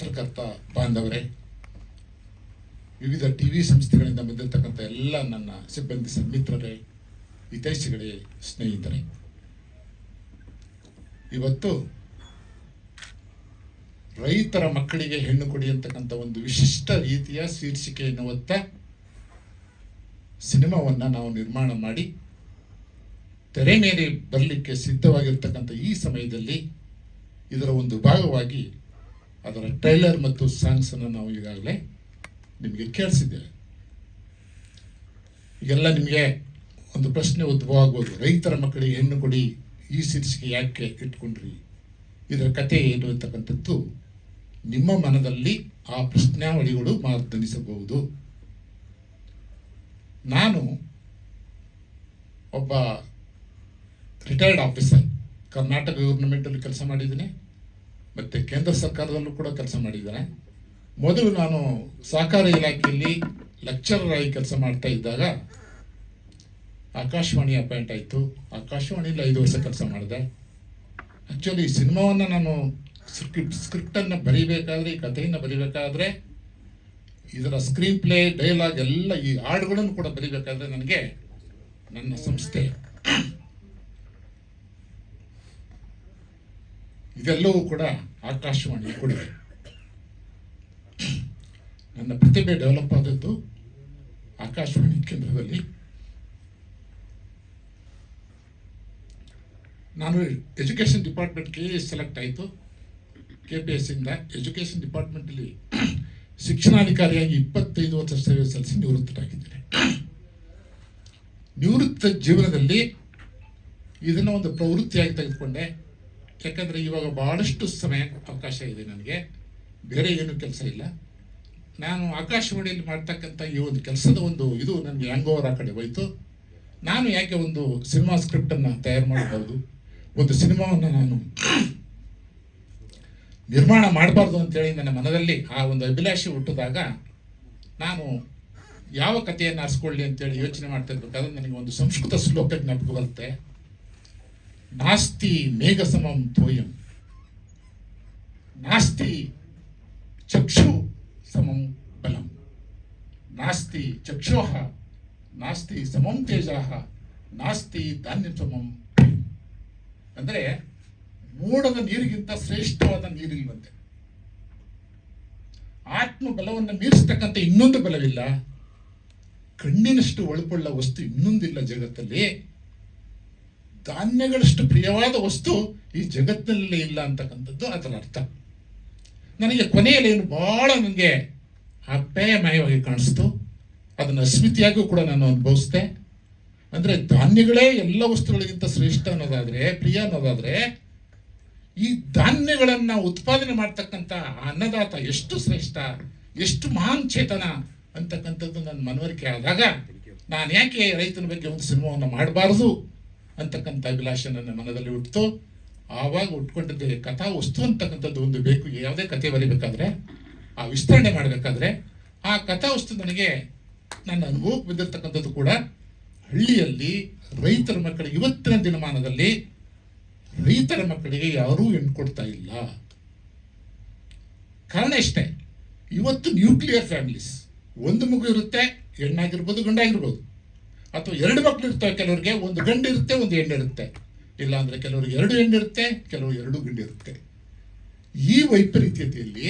ಪತ್ರಕರ್ತ ಬಾಂಧವರೇ, ವಿವಿಧ ಟಿವಿ ಸಂಸ್ಥೆಗಳಿಂದ ಬಂದಿರತಕ್ಕಂಥ ಎಲ್ಲ ನನ್ನ ಸಿಬ್ಬಂದಿ ಮಿತ್ರರೇ, ಹಿತೈಷಿಗಳೇ, ಸ್ನೇಹಿತರೆ, ಇವತ್ತು ರೈತರ ಮಕ್ಕಳಿಗೆ ಹೆಣ್ಣು ಕೊಡಿ ಅಂತಕ್ಕಂಥ ಒಂದು ವಿಶಿಷ್ಟ ರೀತಿಯ ಶೀರ್ಷಿಕೆಯನ್ನು ಹೊತ್ತ ಸಿನಿಮಾವನ್ನು ನಾವು ನಿರ್ಮಾಣ ಮಾಡಿ ತೆರೆ ಮೇಲೆ ಬರಲಿಕ್ಕೆ ಸಿದ್ಧವಾಗಿರ್ತಕ್ಕಂಥ ಈ ಸಮಯದಲ್ಲಿ ಇದರ ಒಂದು ಭಾಗವಾಗಿ ಅದರ ಟ್ರೈಲರ್ ಮತ್ತು ಸಾಂಗ್ಸನ್ನು ನಾವು ಈಗಾಗಲೇ ನಿಮಗೆ ಕೇಳಿಸಿದ್ದೇವೆ. ಈಗೆಲ್ಲ ನಿಮಗೆ ಒಂದು ಪ್ರಶ್ನೆ ಉದ್ಭವ ಆಗ್ಬೋದು, ರೈತರ ಮಕ್ಕಳಿಗೆ ಹೆಣ್ಣು ಕೊಡಿ ಈ ಶೀರ್ಷಿಕೆ ಯಾಕೆ ಇಟ್ಕೊಂಡ್ರಿ, ಇದರ ಕಥೆ ಏನು ಅಂತಕ್ಕಂಥದ್ದು ನಿಮ್ಮ ಮನದಲ್ಲಿ ಆ ಪ್ರಶ್ನಾವಳಿಗಳು ಮಾರ್ಧನಿಸಬಹುದು. ನಾನು ಒಬ್ಬ ರಿಟೈರ್ಡ್ ಆಫೀಸರ್, ಕರ್ನಾಟಕ ಗೌರ್ಮೆಂಟಲ್ಲಿ ಕೆಲಸ ಮಾಡಿದ್ದೀನಿ ಮತ್ತು ಕೇಂದ್ರ ಸರ್ಕಾರದಲ್ಲೂ ಕೂಡ ಕೆಲಸ ಮಾಡಿದ್ದೇನೆ. ಮೊದಲು ನಾನು ಸಹಕಾರ ಇಲಾಖೆಯಲ್ಲಿ ಲೆಕ್ಚರರ್ ಆಗಿ ಕೆಲಸ ಮಾಡ್ತಾ ಇದ್ದಾಗ ಆಕಾಶವಾಣಿ ಅಪಾಯಿಂಟ್ ಆಯಿತು. ಆಕಾಶವಾಣಿಯಲ್ಲಿ 5 ವರ್ಷ ಕೆಲಸ ಮಾಡಿದೆ. ಆ್ಯಕ್ಚುಲಿ ಈ ಸಿನಿಮಾವನ್ನು ನಾನು ಸ್ಕ್ರಿಪ್ಟನ್ನು ಬರೀಬೇಕಾದ್ರೆ, ಈ ಕಥೆಯನ್ನು ಬರೀಬೇಕಾದ್ರೆ, ಇದರ ಸ್ಕ್ರೀನ್ ಪ್ಲೇ, ಡೈಲಾಗ್ ಎಲ್ಲ ಈ ಹಾಡುಗಳನ್ನು ಕೂಡ ಬರೀಬೇಕಾದ್ರೆ ನನಗೆ ನನ್ನ ಸಂಸ್ಥೆ ಇದೆಲ್ಲವೂ ಕೂಡ ಆಕಾಶವಾಣಿ ಕೊಡುಗೆ. ನನ್ನ ಪ್ರತಿಭೆ ಡೆವಲಪ್ ಆದದ್ದು ಆಕಾಶವಾಣಿ ಕೇಂದ್ರದಲ್ಲಿ. ನಾನು ಎಜುಕೇಷನ್ ಡಿಪಾರ್ಟ್ಮೆಂಟ್ಗೆ ಸೆಲೆಕ್ಟ್ ಆಯಿತು. KPS ಇಂದ ಎಜುಕೇಷನ್ ಡಿಪಾರ್ಟ್ಮೆಂಟಲ್ಲಿ ಶಿಕ್ಷಣಾಧಿಕಾರಿಯಾಗಿ 25 ವರ್ಷ ಸೇವೆ ಸಲ್ಲಿಸಿ ನಿವೃತ್ತರಾಗಿದ್ದೇನೆ. ನಿವೃತ್ತ ಜೀವನದಲ್ಲಿ ಇದನ್ನು ಒಂದು ಪ್ರವೃತ್ತಿಯಾಗಿ ತೆಗೆದುಕೊಂಡೆ. ಯಾಕಂದರೆ ಇವಾಗ ಭಾಳಷ್ಟು ಸಮಯ ಅವಕಾಶ ಇದೆ, ನನಗೆ ಬೇರೆ ಏನೂ ಕೆಲಸ ಇಲ್ಲ. ನಾನು ಆಕಾಶವಾಣಿಯಲ್ಲಿ ಮಾಡ್ತಕ್ಕಂಥ ಈ ಒಂದು ಕೆಲಸದ ಒಂದು ಇದು ನನಗೆ ಹ್ಯಾಂಗೋವರ್ ಆ ಕಡೆ ಹೋಯಿತು. ನಾನು ಯಾಕೆ ಒಂದು ಸಿನಿಮಾ ಸ್ಕ್ರಿಪ್ಟನ್ನು ತಯಾರು ಮಾಡಬಹುದು, ಒಂದು ಸಿನಿಮಾವನ್ನು ನಾನು ನಿರ್ಮಾಣ ಮಾಡಬಾರ್ದು ಅಂತೇಳಿ ನನ್ನ ಮನದಲ್ಲಿ ಆ ಒಂದು ಅಭಿಲಾಷೆ ಹುಟ್ಟಿದಾಗ ನಾನು ಯಾವ ಕಥೆಯನ್ನು ಆರಿಸ್ಕೊಳ್ಳಿ ಅಂತೇಳಿ ಯೋಚನೆ ಮಾಡ್ತಾ ಇರ್ಬೇಕಾದ್ರೆ ನನಗೆ ಒಂದು ಸಂಸ್ಕೃತ ಶ್ಲೋಕ ಜ್ಞಾಪಕ ಬರುತ್ತೆ. ನಾಸ್ತಿ ಮೇಘ ಸಮಂ ತೋಯಂ, ನಾಸ್ತಿ ಚಕ್ಷು ಸಮಂ ಬಲಂ, ನಾಸ್ತಿ ಚಕ್ಷೋಹ ನಾಸ್ತಿ ಸಮಂ ತೇಜಾಹ, ನಾಸ್ತಿ ಧಾನ್ಯ ಸಮಂ. ಅಂದರೆ ಮೋಡದ ನೀರಿಗಿಂತ ಶ್ರೇಷ್ಠವಾದ ನೀರಿಲ್ವಂತೆ. ಆತ್ಮ ಬಲವನ್ನು ಮೀರಿಸ್ತಕ್ಕಂಥ ಇನ್ನೊಂದು ಬಲವಿಲ್ಲ, ಕಣ್ಣಿನಷ್ಟು ಒಳಪುಳ್ಳ ವಸ್ತು ಇನ್ನೊಂದಿಲ್ಲ ಜಗತ್ತಲ್ಲಿ, ಧಾನ್ಯಗಳಷ್ಟು ಪ್ರಿಯವಾದ ವಸ್ತು ಈ ಜಗತ್ತಿನಲ್ಲೇ ಇಲ್ಲ ಅಂತಕ್ಕಂಥದ್ದು ಅದರ ಅರ್ಥ. ನನಗೆ ಕೊನೆಯಲ್ಲಿ ಏನು ಬಹಳ ನನಗೆ ಅಪ್ಯಾಯಮಯವಾಗಿ ಕಾಣಿಸ್ತು. ಅದನ್ನು ಅಸ್ಮಿತೆಯಾಗೂ ಕೂಡ ನಾನು ಅನುಭವಿಸಿದೆ. ಅಂದರೆ ಧಾನ್ಯಗಳೇ ಎಲ್ಲ ವಸ್ತುಗಳಿಗಿಂತ ಶ್ರೇಷ್ಠ ಅನ್ನೋದಾದರೆ, ಪ್ರಿಯ ಅನ್ನೋದಾದರೆ, ಈ ಧಾನ್ಯಗಳನ್ನು ಉತ್ಪಾದನೆ ಮಾಡ್ತಕ್ಕಂಥ ಅನ್ನದಾತ ಎಷ್ಟು ಶ್ರೇಷ್ಠ, ಎಷ್ಟು ಮಹಾನ್ ಚೇತನ ಅಂತಕ್ಕಂಥದ್ದು ನನ್ನ ಮನವರಿಕೆ ಆದಾಗ ನಾನು ಯಾಕೆ ರೈತನ ಬಗ್ಗೆ ಒಂದು ಸಿನಿಮಾವನ್ನು ಮಾಡಬಾರ್ದು ಅಂತಕ್ಕಂಥ ಅಭಿಲಾಷೆ ನನ್ನ ಮನದಲ್ಲಿ ಹುಟ್ಟಿತು. ಆವಾಗ ಉಟ್ಕೊಂಡಿದ್ದೆ ಕಥಾ ವಸ್ತು ಅಂತಕ್ಕಂಥದ್ದು ಒಂದು ಬೇಕು. ಯಾವುದೇ ಕಥೆ ಬರೀಬೇಕಾದ್ರೆ, ಆ ವಿಸ್ತರಣೆ ಮಾಡಬೇಕಾದ್ರೆ ಆ ಕಥಾ ವಸ್ತು ನನಗೆ ನನ್ನ ಅನುಭವಕ್ಕೆ ಬಂದಿರತಕ್ಕಂಥದ್ದು ಕೂಡ ಹಳ್ಳಿಯಲ್ಲಿ ರೈತರ ಮಕ್ಕಳಿಗೆ, ಇವತ್ತಿನ ದಿನಮಾನದಲ್ಲಿ ರೈತರ ಮಕ್ಕಳಿಗೆ ಯಾರೂ ಹೆಣ್ಣು ಕೊಡ್ತಾ ಇಲ್ಲ. ಕಾರಣ ಇಷ್ಟೇ, ಇವತ್ತು ನ್ಯೂಕ್ಲಿಯರ್ ಫ್ಯಾಮಿಲೀಸ್, ಒಂದು ಮಗು ಇರುತ್ತೆ, ಹೆಣ್ಣಾಗಿರ್ಬೋದು ಗಂಡಾಗಿರ್ಬೋದು, ಅಥವಾ 2 ಮಕ್ಕಳು ಇರ್ತವೆ. ಕೆಲವರಿಗೆ ಒಂದು ಗಂಡು ಇರುತ್ತೆ, ಒಂದು ಹೆಣ್ಣು ಇರುತ್ತೆ. ಇಲ್ಲಾಂದರೆ ಕೆಲವರಿಗೆ 2 ಹೆಣ್ಣು ಇರುತ್ತೆ, ಕೆಲವರು 2 ಗಂಡು ಇರುತ್ತೆ. ಈ ವೈಪರೀತ್ಯತೆಯಲ್ಲಿ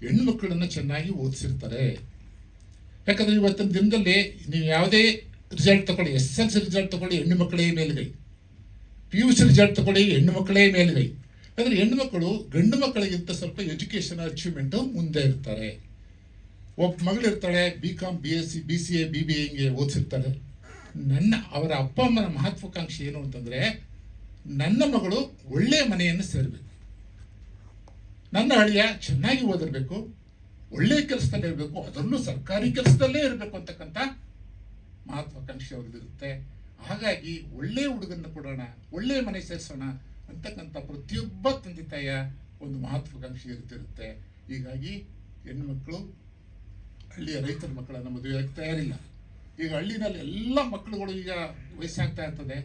ಹೆಣ್ಣು ಮಕ್ಕಳನ್ನು ಚೆನ್ನಾಗಿ ಓದಿಸಿರ್ತಾರೆ. ಯಾಕಂದರೆ ಇವತ್ತಿನ ದಿನದಲ್ಲಿ ನೀವು ಯಾವುದೇ ರಿಸಲ್ಟ್ ತಗೊಳ್ಳಿ, SSLC ರಿಸಲ್ಟ್ ತಗೊಳ್ಳಿ, ಹೆಣ್ಣು ಮಕ್ಕಳೇ ಮೇಲುಗೈ. PUC ರಿಸಲ್ಟ್ ತಗೊಳ್ಳಿ, ಹೆಣ್ಣು ಮಕ್ಕಳೇ ಮೇಲುಗೈ. ಅಂದರೆ ಹೆಣ್ಣು ಮಕ್ಕಳು ಗಂಡು ಮಕ್ಕಳಿಗಿಂತ ಸ್ವಲ್ಪ ಎಜುಕೇಷನ್ ಅಚೀವ್ಮೆಂಟು ಮುಂದೆ ಇರ್ತಾರೆ. ಒಬ್ಬ ಮಗಳಿರ್ತಾಳೆ, BCom, BSc, BCA, BBA ಹಿಂಗೆ ಓದಿಸಿರ್ತಾರೆ. ಅವರ ಅಪ್ಪ ಅಮ್ಮನ ಮಹತ್ವಾಕಾಂಕ್ಷೆ ಏನು ಅಂತಂದರೆ, ನನ್ನ ಮಗಳು ಒಳ್ಳೆಯ ಮನೆಯನ್ನು ಸೇರಬೇಕು, ನನ್ನ ಅಳಿಯ ಚೆನ್ನಾಗಿ ಓದಿರಬೇಕು, ಒಳ್ಳೆಯ ಕೆಲಸದಲ್ಲೇ ಇರಬೇಕು, ಅದರಲ್ಲೂ ಸರ್ಕಾರಿ ಕೆಲಸದಲ್ಲೇ ಇರಬೇಕು ಅಂತಕ್ಕಂಥ ಮಹತ್ವಾಕಾಂಕ್ಷೆ ಅವ್ರದ್ದಿರುತ್ತೆ. ಹಾಗಾಗಿ ಒಳ್ಳೆಯ ಹುಡುಗನ ಕೊಡೋಣ, ಒಳ್ಳೆಯ ಮನೆ ಸೇರಿಸೋಣ ಅಂತಕ್ಕಂಥ ಪ್ರತಿಯೊಬ್ಬ ತಂದೆ ತಾಯಿಯ ಒಂದು ಮಹತ್ವಾಕಾಂಕ್ಷೆ ಇರ್ತಿರುತ್ತೆ. ಹೀಗಾಗಿ ಹೆಣ್ಣು ಮಕ್ಕಳು, ಹಳ್ಳಿಯ ರೈತರ ಮಕ್ಕಳನ್ನು ಮದುವೆಯಾಗಿ ತಯಾರಿಲ್ಲ. ಈಗ ಹಳ್ಳಿನಲ್ಲಿ ಎಲ್ಲ ಮಕ್ಕಳುಗಳು ಈಗ ವಯಸ್ಸಾಗ್ತಾ ಇರ್ತದೆ,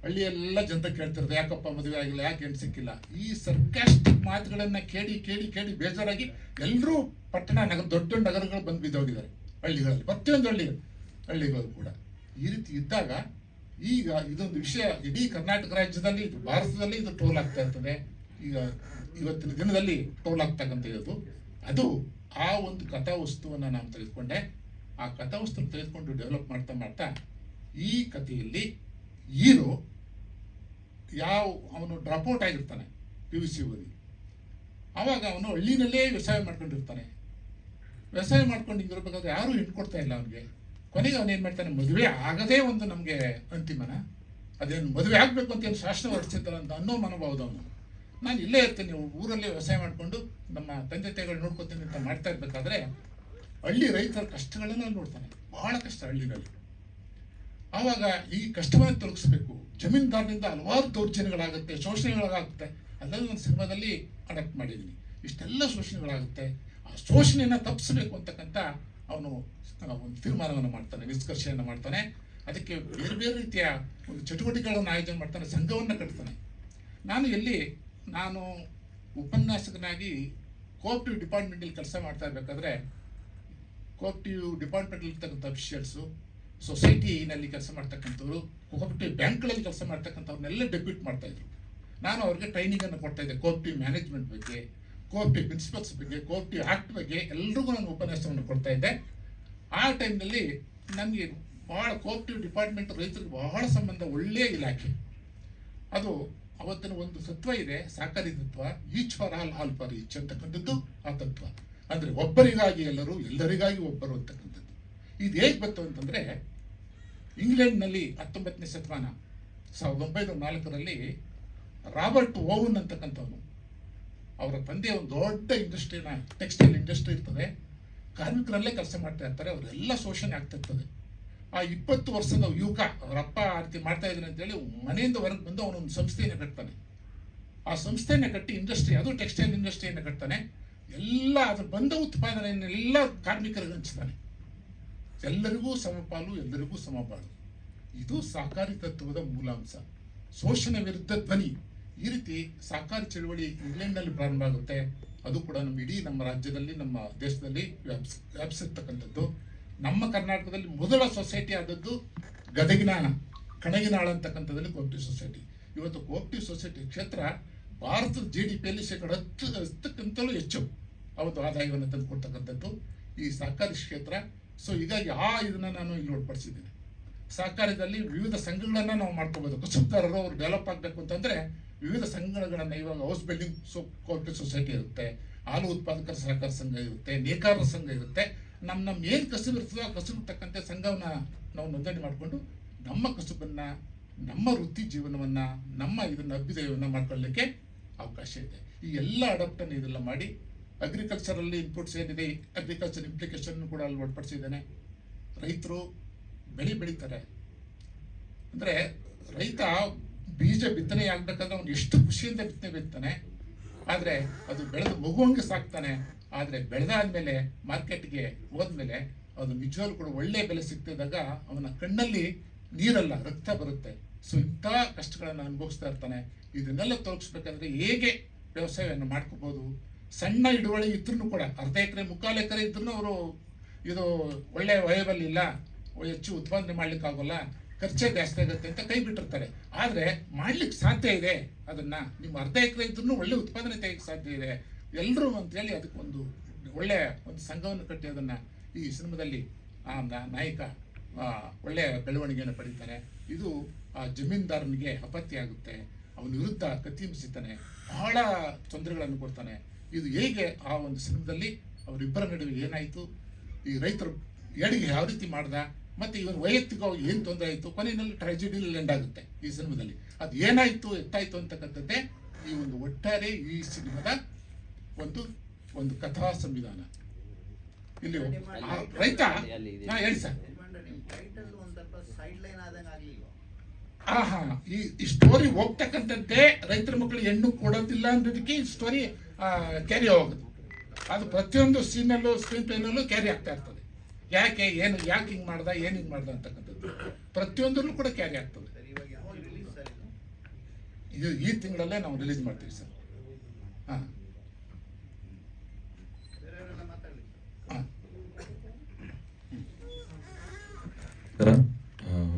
ಹಳ್ಳಿಯೆಲ್ಲ ಜನತೆ ಕೇಳ್ತಿರೋದು ಯಾಕಪ್ಪ ಮದುವೆ ಆಗಿಲ್ಲ, ಯಾಕೆ ಹೆಣ್ಣು ಸಿಕ್ಕಿಲ್ಲ. ಈ ಸರ್ಕಾಸ್ಟಿಕ್ ಮಾತುಗಳನ್ನು ಕೇಳಿ ಕೇಳಿ ಕೇಳಿ ಬೇಜಾರಾಗಿ ಎಲ್ಲರೂ ಪಟ್ಟಣ ನಗರ ದೊಡ್ಡ ದೊಡ್ಡ ನಗರಗಳು ಬಂದು ಬಿದ್ದೋಗಿದ್ದಾರೆ. ಹಳ್ಳಿಗಳಲ್ಲಿ ಪ್ರತಿಯೊಂದು ಹಳ್ಳಿಗಳು ಕೂಡ ಈ ರೀತಿ ಇದ್ದಾಗ ಈಗ ಇದೊಂದು ವಿಷಯ ಇಡೀ ಕರ್ನಾಟಕ ರಾಜ್ಯದಲ್ಲಿ, ಇದು ಭಾರತದಲ್ಲಿ ಇದು ಟ್ರೋಲ್ ಆಗ್ತಾ ಇರ್ತದೆ. ಈಗ ಇವತ್ತಿನ ದಿನದಲ್ಲಿ ಟ್ರೋಲ್ ಆಗ್ತಕ್ಕಂಥ ಇದು ಅದು ಆ ಒಂದು ಕಥಾವಸ್ತುವನ್ನು ನಾನು ತೆಗೆದುಕೊಂಡೆ. ಆ ಕಥಾವಸ್ತುವನ್ನು ತೆಗೆದುಕೊಂಡು ಡೆವಲಪ್ ಮಾಡ್ತಾ ಮಾಡ್ತಾ ಈ ಕಥೆಯಲ್ಲಿ ಹೀರೋ ಅವನು ಡ್ರಾಪ್ಔಟ್ ಆಗಿರ್ತಾನೆ PUC ಓದಿ. ಆವಾಗ ಅವನು ಹಳ್ಳಿನಲ್ಲೇ ವ್ಯವಸಾಯ ಮಾಡ್ಕೊಂಡಿರ್ತಾನೆ. ವ್ಯವಸಾಯ ಮಾಡ್ಕೊಂಡು ಹಿಂಗಿರ್ಬೇಕಾದ್ರೆ ಯಾರೂ ಹೆಣ್ಣು ಕೊಡ್ತಾ ಇಲ್ಲ ಅವನಿಗೆ. ಕೊನೆಗೆ ಅವನೇನು ಮಾಡ್ತಾನೆ, ಮದುವೆ ಆಗದೇ ಒಂದು ನಮಗೆ ಅಂತಿಮನ, ಅದೇನು ಮದುವೆ ಆಗಬೇಕು ಅಂತ ಏನು ಶಾಸ್ತ್ರ ಹೊರಡಿಸಿರ್ತಾರೆ ಅಂತ ಅನ್ನೋ ಮನೋಭಾವದವನು. ನಾನು ಇಲ್ಲೇ ಇರ್ತೀನಿ, ಊರಲ್ಲೇ ವ್ಯವಸಾಯ ಮಾಡಿಕೊಂಡು ನಮ್ಮ ತಂದೆ ತಾಯಿಗಳು ನೋಡ್ಕೊತೀನಿ ಅಂತ ಮಾಡ್ತಾ ಇರಬೇಕಾದ್ರೆ ಹಳ್ಳಿ ರೈತರ ಕಷ್ಟಗಳನ್ನ ನೋಡ್ತಾನೆ. ಬಹಳ ಕಷ್ಟ ಹಳ್ಳಿನಲ್ಲಿ. ಆವಾಗ ಈ ಕಷ್ಟವನ್ನು ತೊಲಗಿಸ್ಬೇಕು, ಜಮೀನ್ದಾರನಿಂದ ಹಲವಾರು ದೌರ್ಜನ್ಯಗಳಾಗುತ್ತೆ, ಶೋಷಣೆಗಳಾಗುತ್ತೆ. ಅದೆಲ್ಲ ನಾನು ಸಿನಿಮಾದಲ್ಲಿ ಅಡಾಪ್ಟ್ ಮಾಡಿದ್ದೀನಿ. ಇಷ್ಟೆಲ್ಲ ಶೋಷಣೆಗಳಾಗುತ್ತೆ, ಆ ಶೋಷಣೆಯನ್ನು ತಪ್ಪಿಸಬೇಕು ಅಂತಕ್ಕಂಥ ಅವನು ಒಂದು ತೀರ್ಮಾನವನ್ನು ಮಾಡ್ತಾನೆ, ನಿಷ್ಕರ್ಷೆಯನ್ನು ಮಾಡ್ತಾನೆ. ಅದಕ್ಕೆ ಬೇರೆ ಬೇರೆ ರೀತಿಯ ಒಂದು ಚಟುವಟಿಕೆಗಳನ್ನು ಆಯೋಜನೆ ಮಾಡ್ತಾನೆ, ಸಂಘವನ್ನು ಕಟ್ತಾನೆ. ನಾನು ಉಪನ್ಯಾಸಕನಾಗಿ ಕೋಆಪ್ಟಿವ್ ಡಿಪಾರ್ಟ್ಮೆಂಟಲ್ಲಿ ಕೆಲಸ ಮಾಡ್ತಾ ಇರಬೇಕಾದ್ರೆ ಕೋಆಪ್ಟಿವ್ ಡಿಪಾರ್ಟ್ಮೆಂಟಲ್ಲಿ ಇರ್ತಕ್ಕಂಥ ಅಫಿಷಿಯಲ್ಸು, ಸೊಸೈಟಿನಲ್ಲಿ ಕೆಲಸ ಮಾಡ್ತಕ್ಕಂಥವ್ರು, ಕೋಆಪ್ಟಿವ್ ಬ್ಯಾಂಕ್ಗಳಲ್ಲಿ ಕೆಲಸ ಮಾಡ್ತಕ್ಕಂಥವ್ರನ್ನೆಲ್ಲ ಡೆಪ್ಯೂಟ್ ಮಾಡ್ತಾಯಿದ್ರು. ನಾನು ಅವ್ರಿಗೆ ಟ್ರೈನಿಂಗನ್ನು ಕೊಡ್ತಾಯಿದ್ದೆ ಕೋಆಪ್ಟಿವ್ ಮ್ಯಾನೇಜ್ಮೆಂಟ್ ಬಗ್ಗೆ, ಕೋಆಪ್ಟಿವ್ ಪ್ರಿನ್ಸಿಪಲ್ಸ್ ಬಗ್ಗೆ, ಕೋಆಪ್ಟಿವ್ ಆ್ಯಕ್ಟ್ ಬಗ್ಗೆ ಎಲ್ಲರಿಗೂ ನಾನು ಉಪನ್ಯಾಸವನ್ನು ಕೊಡ್ತಾ ಇದ್ದೆ. ಆ ಟೈಮ್ನಲ್ಲಿ ನನಗೆ ಭಾಳ ಕೋಆಪ್ಟಿವ್ ಡಿಪಾರ್ಟ್ಮೆಂಟ್ ರೈತರಿಗೆ ಬಹಳ ಸಂಬಂಧ, ಒಳ್ಳೆಯ ಇಲಾಖೆ ಅದು. ಅವತ್ತಿನ ಒಂದು ತತ್ವ ಇದೆ, ಸಹಕಾರಿ ತತ್ವ, each for all for each ಅಂತಕ್ಕಂಥದ್ದು ಆ ತತ್ವ. ಅಂದರೆ ಒಬ್ಬರಿಗಾಗಿ ಎಲ್ಲರೂ, ಎಲ್ಲರಿಗಾಗಿ ಒಬ್ಬರು ಅಂತಕ್ಕಂಥದ್ದು. ಇದು ಹೇಗೆ ಬಂತು ಅಂತಂದರೆ, ಇಂಗ್ಲೆಂಡ್ನಲ್ಲಿ 19ನೇ ಶತಮಾನ 1904ರಲ್ಲಿ ರಾಬರ್ಟ್ ಓವನ್ ಅಂತಕ್ಕಂಥವನು, ಅವರ ತಂದೆ ಒಂದು ದೊಡ್ಡ ಇಂಡಸ್ಟ್ರಿನ, ಟೆಕ್ಸ್ಟೈಲ್ ಇಂಡಸ್ಟ್ರಿ ಇರ್ತದೆ, ಕಾರ್ಮಿಕರಲ್ಲೇ ಕೆಲಸ ಮಾಡ್ತಾ ಇರ್ತಾರೆ, ಅವರೆಲ್ಲ ಶೋಷಣೆ ಆಗ್ತಾ ಇರ್ತದೆ. ಆ 20 ವರ್ಷದ ಯುವಕ ಅವರಪ್ಪ ಆ ರೀತಿ ಮಾಡ್ತಾ ಇದ್ದಾನೆ ಅಂತೇಳಿ ಮನೆಯಿಂದ ಹೊರಗೆ ಬಂದು ಅವನೊಂದು ಸಂಸ್ಥೆಯನ್ನು ಕಟ್ತಾನೆ. ಆ ಸಂಸ್ಥೆಯನ್ನು ಕಟ್ಟಿ ಇಂಡಸ್ಟ್ರಿ, ಅದು ಟೆಕ್ಸ್ಟೈಲ್ ಇಂಡಸ್ಟ್ರಿಯನ್ನು ಕಟ್ತಾನೆ. ಎಲ್ಲ ಅದ್ರ ಬಂದ ಉತ್ಪಾದನೆಯನ್ನೆಲ್ಲ ಕಾರ್ಮಿಕರಿಗೆ ಹಂಚ್ತಾನೆ. ಎಲ್ಲರಿಗೂ ಸಮಪಾಲು, ಎಲ್ಲರಿಗೂ ಸಮಪಾಲು. ಇದು ಸಹಕಾರಿ ತತ್ವದ ಮೂಲಾಂಶ. ಶೋಷಣೆ ವಿರುದ್ಧ ಧ್ವನಿ. ಈ ರೀತಿ ಸಹಕಾರಿ ಚಳವಳಿ ಇಂಗ್ಲೆಂಡ್ನಲ್ಲಿ ಪ್ರಾರಂಭ ಆಗುತ್ತೆ. ಅದು ಕೂಡ ನಮ್ಮ ರಾಜ್ಯದಲ್ಲಿ, ನಮ್ಮ ದೇಶದಲ್ಲಿ ವ್ಯಾಪಿಸಿರ್ತಕ್ಕಂಥದ್ದು. ನಮ್ಮ ಕರ್ನಾಟಕದಲ್ಲಿ ಮೊದಲ ಸೊಸೈಟಿ ಆದದ್ದು ಗದಗಿನ ಕಣಗಿನಾಳ ಅಂತಕ್ಕಂಥದ್ದಲ್ಲಿ ಕೋಆಪ್ಟಿವ್ ಸೊಸೈಟಿ. ಇವತ್ತು ಕೋಆಪ್ಟಿವ್ ಸೊಸೈಟಿ ಕ್ಷೇತ್ರ ಭಾರತದ GDPಯಲ್ಲಿ 10%ಕ್ಕಿಂತಲೂ ಹೆಚ್ಚು ಅವತ್ತು ಆದಾಯವನ್ನು ತಂದುಕೊಡ್ತಕ್ಕಂಥದ್ದು ಈ ಸಹಕಾರಿ ಕ್ಷೇತ್ರ. ಸೊ ಹೀಗಾಗಿ ಇದನ್ನು ನಾನು ಇಲ್ಲಿ ನೋಡ್ಪಡಿಸಿದ್ದೀನಿ. ಸಹಕಾರದಲ್ಲಿ ವಿವಿಧ ಸಂಘಗಳನ್ನು ನಾವು ಮಾಡ್ಕೋಬೋದು. ಕಸುಬುದಾರರು ಅವರು ಡೆವಲಪ್ ಆಗಬೇಕು ಅಂತಂದರೆ ವಿವಿಧ ಸಂಘಗಳನ್ನು, ಇವಾಗ ಹೌಸ್ ಬಿಲ್ಡಿಂಗ್ ಕೋಆಪ್ಟಿವ್ ಸೊಸೈಟಿ ಇರುತ್ತೆ, ಹಾಲು ಉತ್ಪಾದಕರ ಸಹಕಾರ ಸಂಘ ಇರುತ್ತೆ, ನೇಕಾರರ ಸಂಘ ಇರುತ್ತೆ. ನಮ್ಮ ಏನು ಕಸುಬು ಇರ್ತದೋ ಆ ಕಸುಬು ತಕ್ಕಂತೆ ಸಂಘವನ್ನು ನಾವು ನೋಂದಣಿ ಮಾಡಿಕೊಂಡು ನಮ್ಮ ಕಸುಬನ್ನು, ನಮ್ಮ ವೃತ್ತಿ ಜೀವನವನ್ನು, ನಮ್ಮ ಇದನ್ನು ಅಭ್ಯುದಯವನ್ನು ಮಾಡ್ಕೊಳ್ಳಲಿಕ್ಕೆ ಅವಕಾಶ ಇದೆ. ಈ ಎಲ್ಲ ಅಡಾಪ್ಟನ್ನು ಇದೆಲ್ಲ ಮಾಡಿ ಅಗ್ರಿಕಲ್ಚರಲ್ಲಿ ಇನ್ಪುಟ್ಸ್ ಏನಿದೆ, ಅಗ್ರಿಕಲ್ಚರ್ ಇಂಪ್ಲಿಕೇಶನ್ ಕೂಡ ಅಲ್ಲಿ ಒಳಪಡಿಸಿದ್ದೇನೆ. ರೈತರು ಬೆಳೀತಾರೆ ಅಂದರೆ, ರೈತ ಬೀಜ ಬಿತ್ತನೆ ಆಗಬೇಕಾದ್ರೆ ಅವನು ಎಷ್ಟು ಖುಷಿಯಿಂದ ಬಿತ್ತಾನೆ, ಆದರೆ ಅದು ಬೆಳೆದು ಮಗುವಂಗೆ ಸಾಕ್ತಾನೆ. ಆದರೆ ಬೆಳೆದಾದ್ಮೇಲೆ ಮಾರ್ಕೆಟ್ಗೆ ಹೋದ್ಮೇಲೆ ಅದು ನಿಜವಾಗ್ಲೂ ಕೂಡ ಒಳ್ಳೆಯ ಬೆಲೆ ಸಿಗ್ತಿದ್ದಾಗ ಅವನ ಕಣ್ಣಲ್ಲಿ ನೀರಲ್ಲ, ರಕ್ತ ಬರುತ್ತೆ. ಸೊ ಇಂಥ ಕಷ್ಟಗಳನ್ನು ಅನುಭವಿಸ್ತಾ ಇರ್ತಾನೆ. ಇದನ್ನೆಲ್ಲ ತೊಲಗಿಸ್ಬೇಕಾದ್ರೆ ಹೇಗೆ ವ್ಯವಸಾಯವನ್ನು ಮಾಡ್ಕೋಬೋದು. ಸಣ್ಣ ಹಿಡುವಳಿ ಇದ್ರೂ ಕೂಡ, ಅರ್ಧ ಎಕರೆ 3/4 ಎಕರೆ ಇದ್ರೂ ಅವರು ಇದು ಒಳ್ಳೆಯ ವಯಬಲ್ ಇಲ್ಲ, ಹೆಚ್ಚು ಉತ್ಪಾದನೆ ಮಾಡ್ಲಿಕ್ಕಾಗೋಲ್ಲ, ಖರ್ಚೇ ಜಾಸ್ತಿ ಆಗುತ್ತೆ ಅಂತ ಕೈ ಬಿಟ್ಟಿರ್ತಾರೆ. ಆದರೆ ಮಾಡ್ಲಿಕ್ಕೆ ಸಾಧ್ಯ ಇದೆ. ಅದನ್ನು ನಿಮ್ಮ ಅರ್ಧ ಎಕರೆ ಇದ್ರೂ ಒಳ್ಳೆ ಉತ್ಪಾದನೆ ತೆಗೆಯಕ್ಕೆ ಸಾಧ್ಯ ಇದೆ ಎಲ್ಲರೂ ಅಂತೇಳಿ ಅದಕ್ಕೊಂದು ಒಳ್ಳೆಯ ಒಂದು ಸಂಘವನ್ನು ಕಟ್ಟಿ ಅದನ್ನು ಈ ಸಿನಿಮಾದಲ್ಲಿ ಆ ನಾಯಕ ಒಳ್ಳೆಯ ಬೆಳವಣಿಗೆಯನ್ನು ಪಡೀತಾನೆ. ಇದು ಆ ಜಮೀನ್ದಾರನಿಗೆ ಅಪತ್ಯ ಆಗುತ್ತೆ, ಅವನ ವಿರುದ್ಧ ಕತ್ತಿಂಬಿಸಿತಾನೆ, ಬಹಳ ತೊಂದರೆಗಳನ್ನು ಕೊಡ್ತಾನೆ. ಇದು ಹೇಗೆ ಆ ಒಂದು ಸಿನಿಮಾದಲ್ಲಿ ಅವರಿಬ್ಬರ ನಡುವೆ ಏನಾಯಿತು, ಈ ರೈತರು ಏಳಿಗೆ ಯಾವ ರೀತಿ ಮಾಡ್ದ, ಮತ್ತು ಇವನ ವೈಯಕ್ತಿಕವಾಗಿ ಏನು ತೊಂದರೆ ಆಯಿತು, ಕೊನೆಯಲ್ಲಿ ಟ್ರಾಜಿಡಿಯಲ್ಲಿ ಎಂಡ್ ಆಗುತ್ತೆ ಈ ಸಿನಿಮಾದಲ್ಲಿ. ಅದು ಏನಾಯಿತು, ಎತ್ತಾಯಿತು ಅಂತಕ್ಕಂಥದ್ದೇ ಈ ಒಂದು ಒಟ್ಟಾರೆ ಈ ಸಿನಿಮಾದ ಒಂದು ಕಥಾ ಸಂವಿಧಾನ. ಇಲ್ಲಿ ರೈತ ಹೇಳಿ ಸರ್. ಈ ಸ್ಟೋರಿ ಹೋಗ್ತಕ್ಕಂಥದ್ದೇ ರೈತರ ಮಕ್ಕಳು ಹೆಣ್ಣು ಕೊಡೋದಿಲ್ಲ ಅನ್ನೋದಕ್ಕೆ ಈ ಸ್ಟೋರಿ ಕ್ಯಾರಿ ಹೋಗೋದು. ಅದು ಪ್ರತಿಯೊಂದು ಸೀನಲ್ಲೂ, ಸ್ಕ್ರೀನ್ ಪ್ಲೇನಲ್ಲೂ ಕ್ಯಾರಿ ಆಗ್ತಾ ಇರ್ತದೆ. ಯಾಕೆ ಹಿಂಗೆ ಮಾಡ್ದ ಅಂತಕ್ಕಂಥದ್ದು ಪ್ರತಿಯೊಂದರಲ್ಲೂ ಕೂಡ ಕ್ಯಾರಿ ಆಗ್ತದೆ. ಈ ತಿಂಗಳಲ್ಲೇ ನಾವು ರಿಲೀಸ್ ಮಾಡ್ತೀವಿ ಸರ್. ಹಾಂ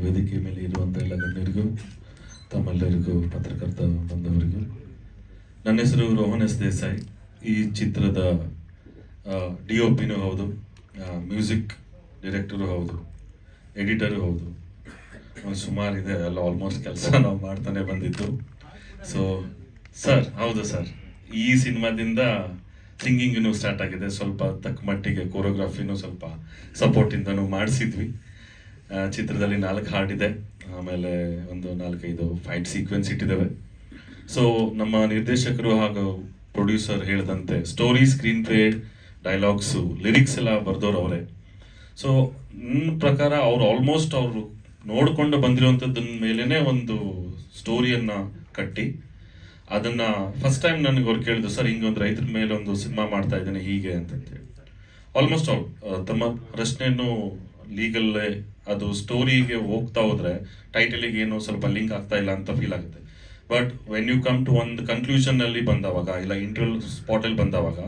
ವೇದಿಕೆ ಮೇಲೆ ಇರುವಂಥ ಎಲ್ಲ ಗಣ್ಯರಿಗೂ ತಮ್ಮೆಲ್ಲರಿಗೂ ಪತ್ರಕರ್ತ ಬಂದವರಿಗೂ ನನ್ನ ಹೆಸರು ರೋಹನ್ ಎಸ್ ದೇಸಾಯಿ. ಈ ಚಿತ್ರದ DOPನೂ ಹೌದು, ಮ್ಯೂಸಿಕ್ ಡೈರೆಕ್ಟರು ಹೌದು, ಎಡಿಟರು ಹೌದು. ಸುಮಾರಿದೆ ಎಲ್ಲ, ಆಲ್ಮೋಸ್ಟ್ ಕೆಲಸ ನಾವು ಮಾಡ್ತಾನೆ ಬಂದಿದ್ದು. ಸೊ ಸರ್, ಹೌದು ಸರ್, ಈ ಸಿನಿಮಾದಿಂದ ಸಿಂಗಿಂಗಿನೂ ಸ್ಟಾರ್ಟ್ ಆಗಿದೆ. ಸ್ವಲ್ಪ ತಕ್ಕ ಮಟ್ಟಿಗೆ ಕೋರಿಯೋಗ್ರಫಿನೂ ಸ್ವಲ್ಪ ಸಪೋರ್ಟಿಂದನೂ ಮಾಡಿಸಿದ್ವಿ. ಚಿತ್ರದಲ್ಲಿ 4 ಹಾಡಿದೆ, ಆಮೇಲೆ ಒಂದು 4-5 ಫೈಟ್ ಸೀಕ್ವೆನ್ಸ್ ಇಟ್ಟಿದ್ದೇವೆ. ಸೊ ನಮ್ಮ ನಿರ್ದೇಶಕರು ಹಾಗೂ ಪ್ರೊಡ್ಯೂಸರ್ ಹೇಳಿದಂತೆ story, screen play, dialogues, lyrics ಎಲ್ಲ ಬರೆದವ್ರು ಅವರೇ. ಸೊ ನನ್ನ ಪ್ರಕಾರ ಅವ್ರು ಆಲ್ಮೋಸ್ಟ್ ಅವರು ನೋಡಿಕೊಂಡು ಬಂದಿರುವಂಥದ್ದನ್ನ ಮೇಲೇ ಒಂದು ಸ್ಟೋರಿಯನ್ನು ಕಟ್ಟಿ ಅದನ್ನು ಫಸ್ಟ್ ಟೈಮ್ ನನಗೆ ಅವ್ರು ಕೇಳಿದ್ರು, ಸರ್ ಹಿಂಗೆ ಒಂದು ರೈತರ ಮೇಲೆ ಒಂದು ಸಿನಿಮಾ ಮಾಡ್ತಾ ಇದ್ದೇನೆ ಹೀಗೆ ಅಂತಂತೇಳಿ. ಆಲ್ಮೋಸ್ಟ್ ಅವ್ರು ತಮ್ಮ ಪ್ರಶ್ನೆಯನ್ನು ಲೀಗಲ್ಲೇ ಅದು ಸ್ಟೋರಿಗೆ ಹೋಗ್ತಾ ಹೋದ್ರೆ ಟೈಟಲಿಗೆ ಏನೋ ಸ್ವಲ್ಪ ಲಿಂಕ್ ಆಗ್ತಾ ಇಲ್ಲ ಅಂತ ಫೀಲ್ ಆಗುತ್ತೆ. But when you come to ಒಂದು ಕನ್ಕ್ಲೂಷನ್ನಲ್ಲಿ ಬಂದವಾಗ, ಇಲ್ಲ ಇಂಟರ್ವಲ್ ಸ್ಪಾಟಲ್ಲಿ ಬಂದವಾಗ,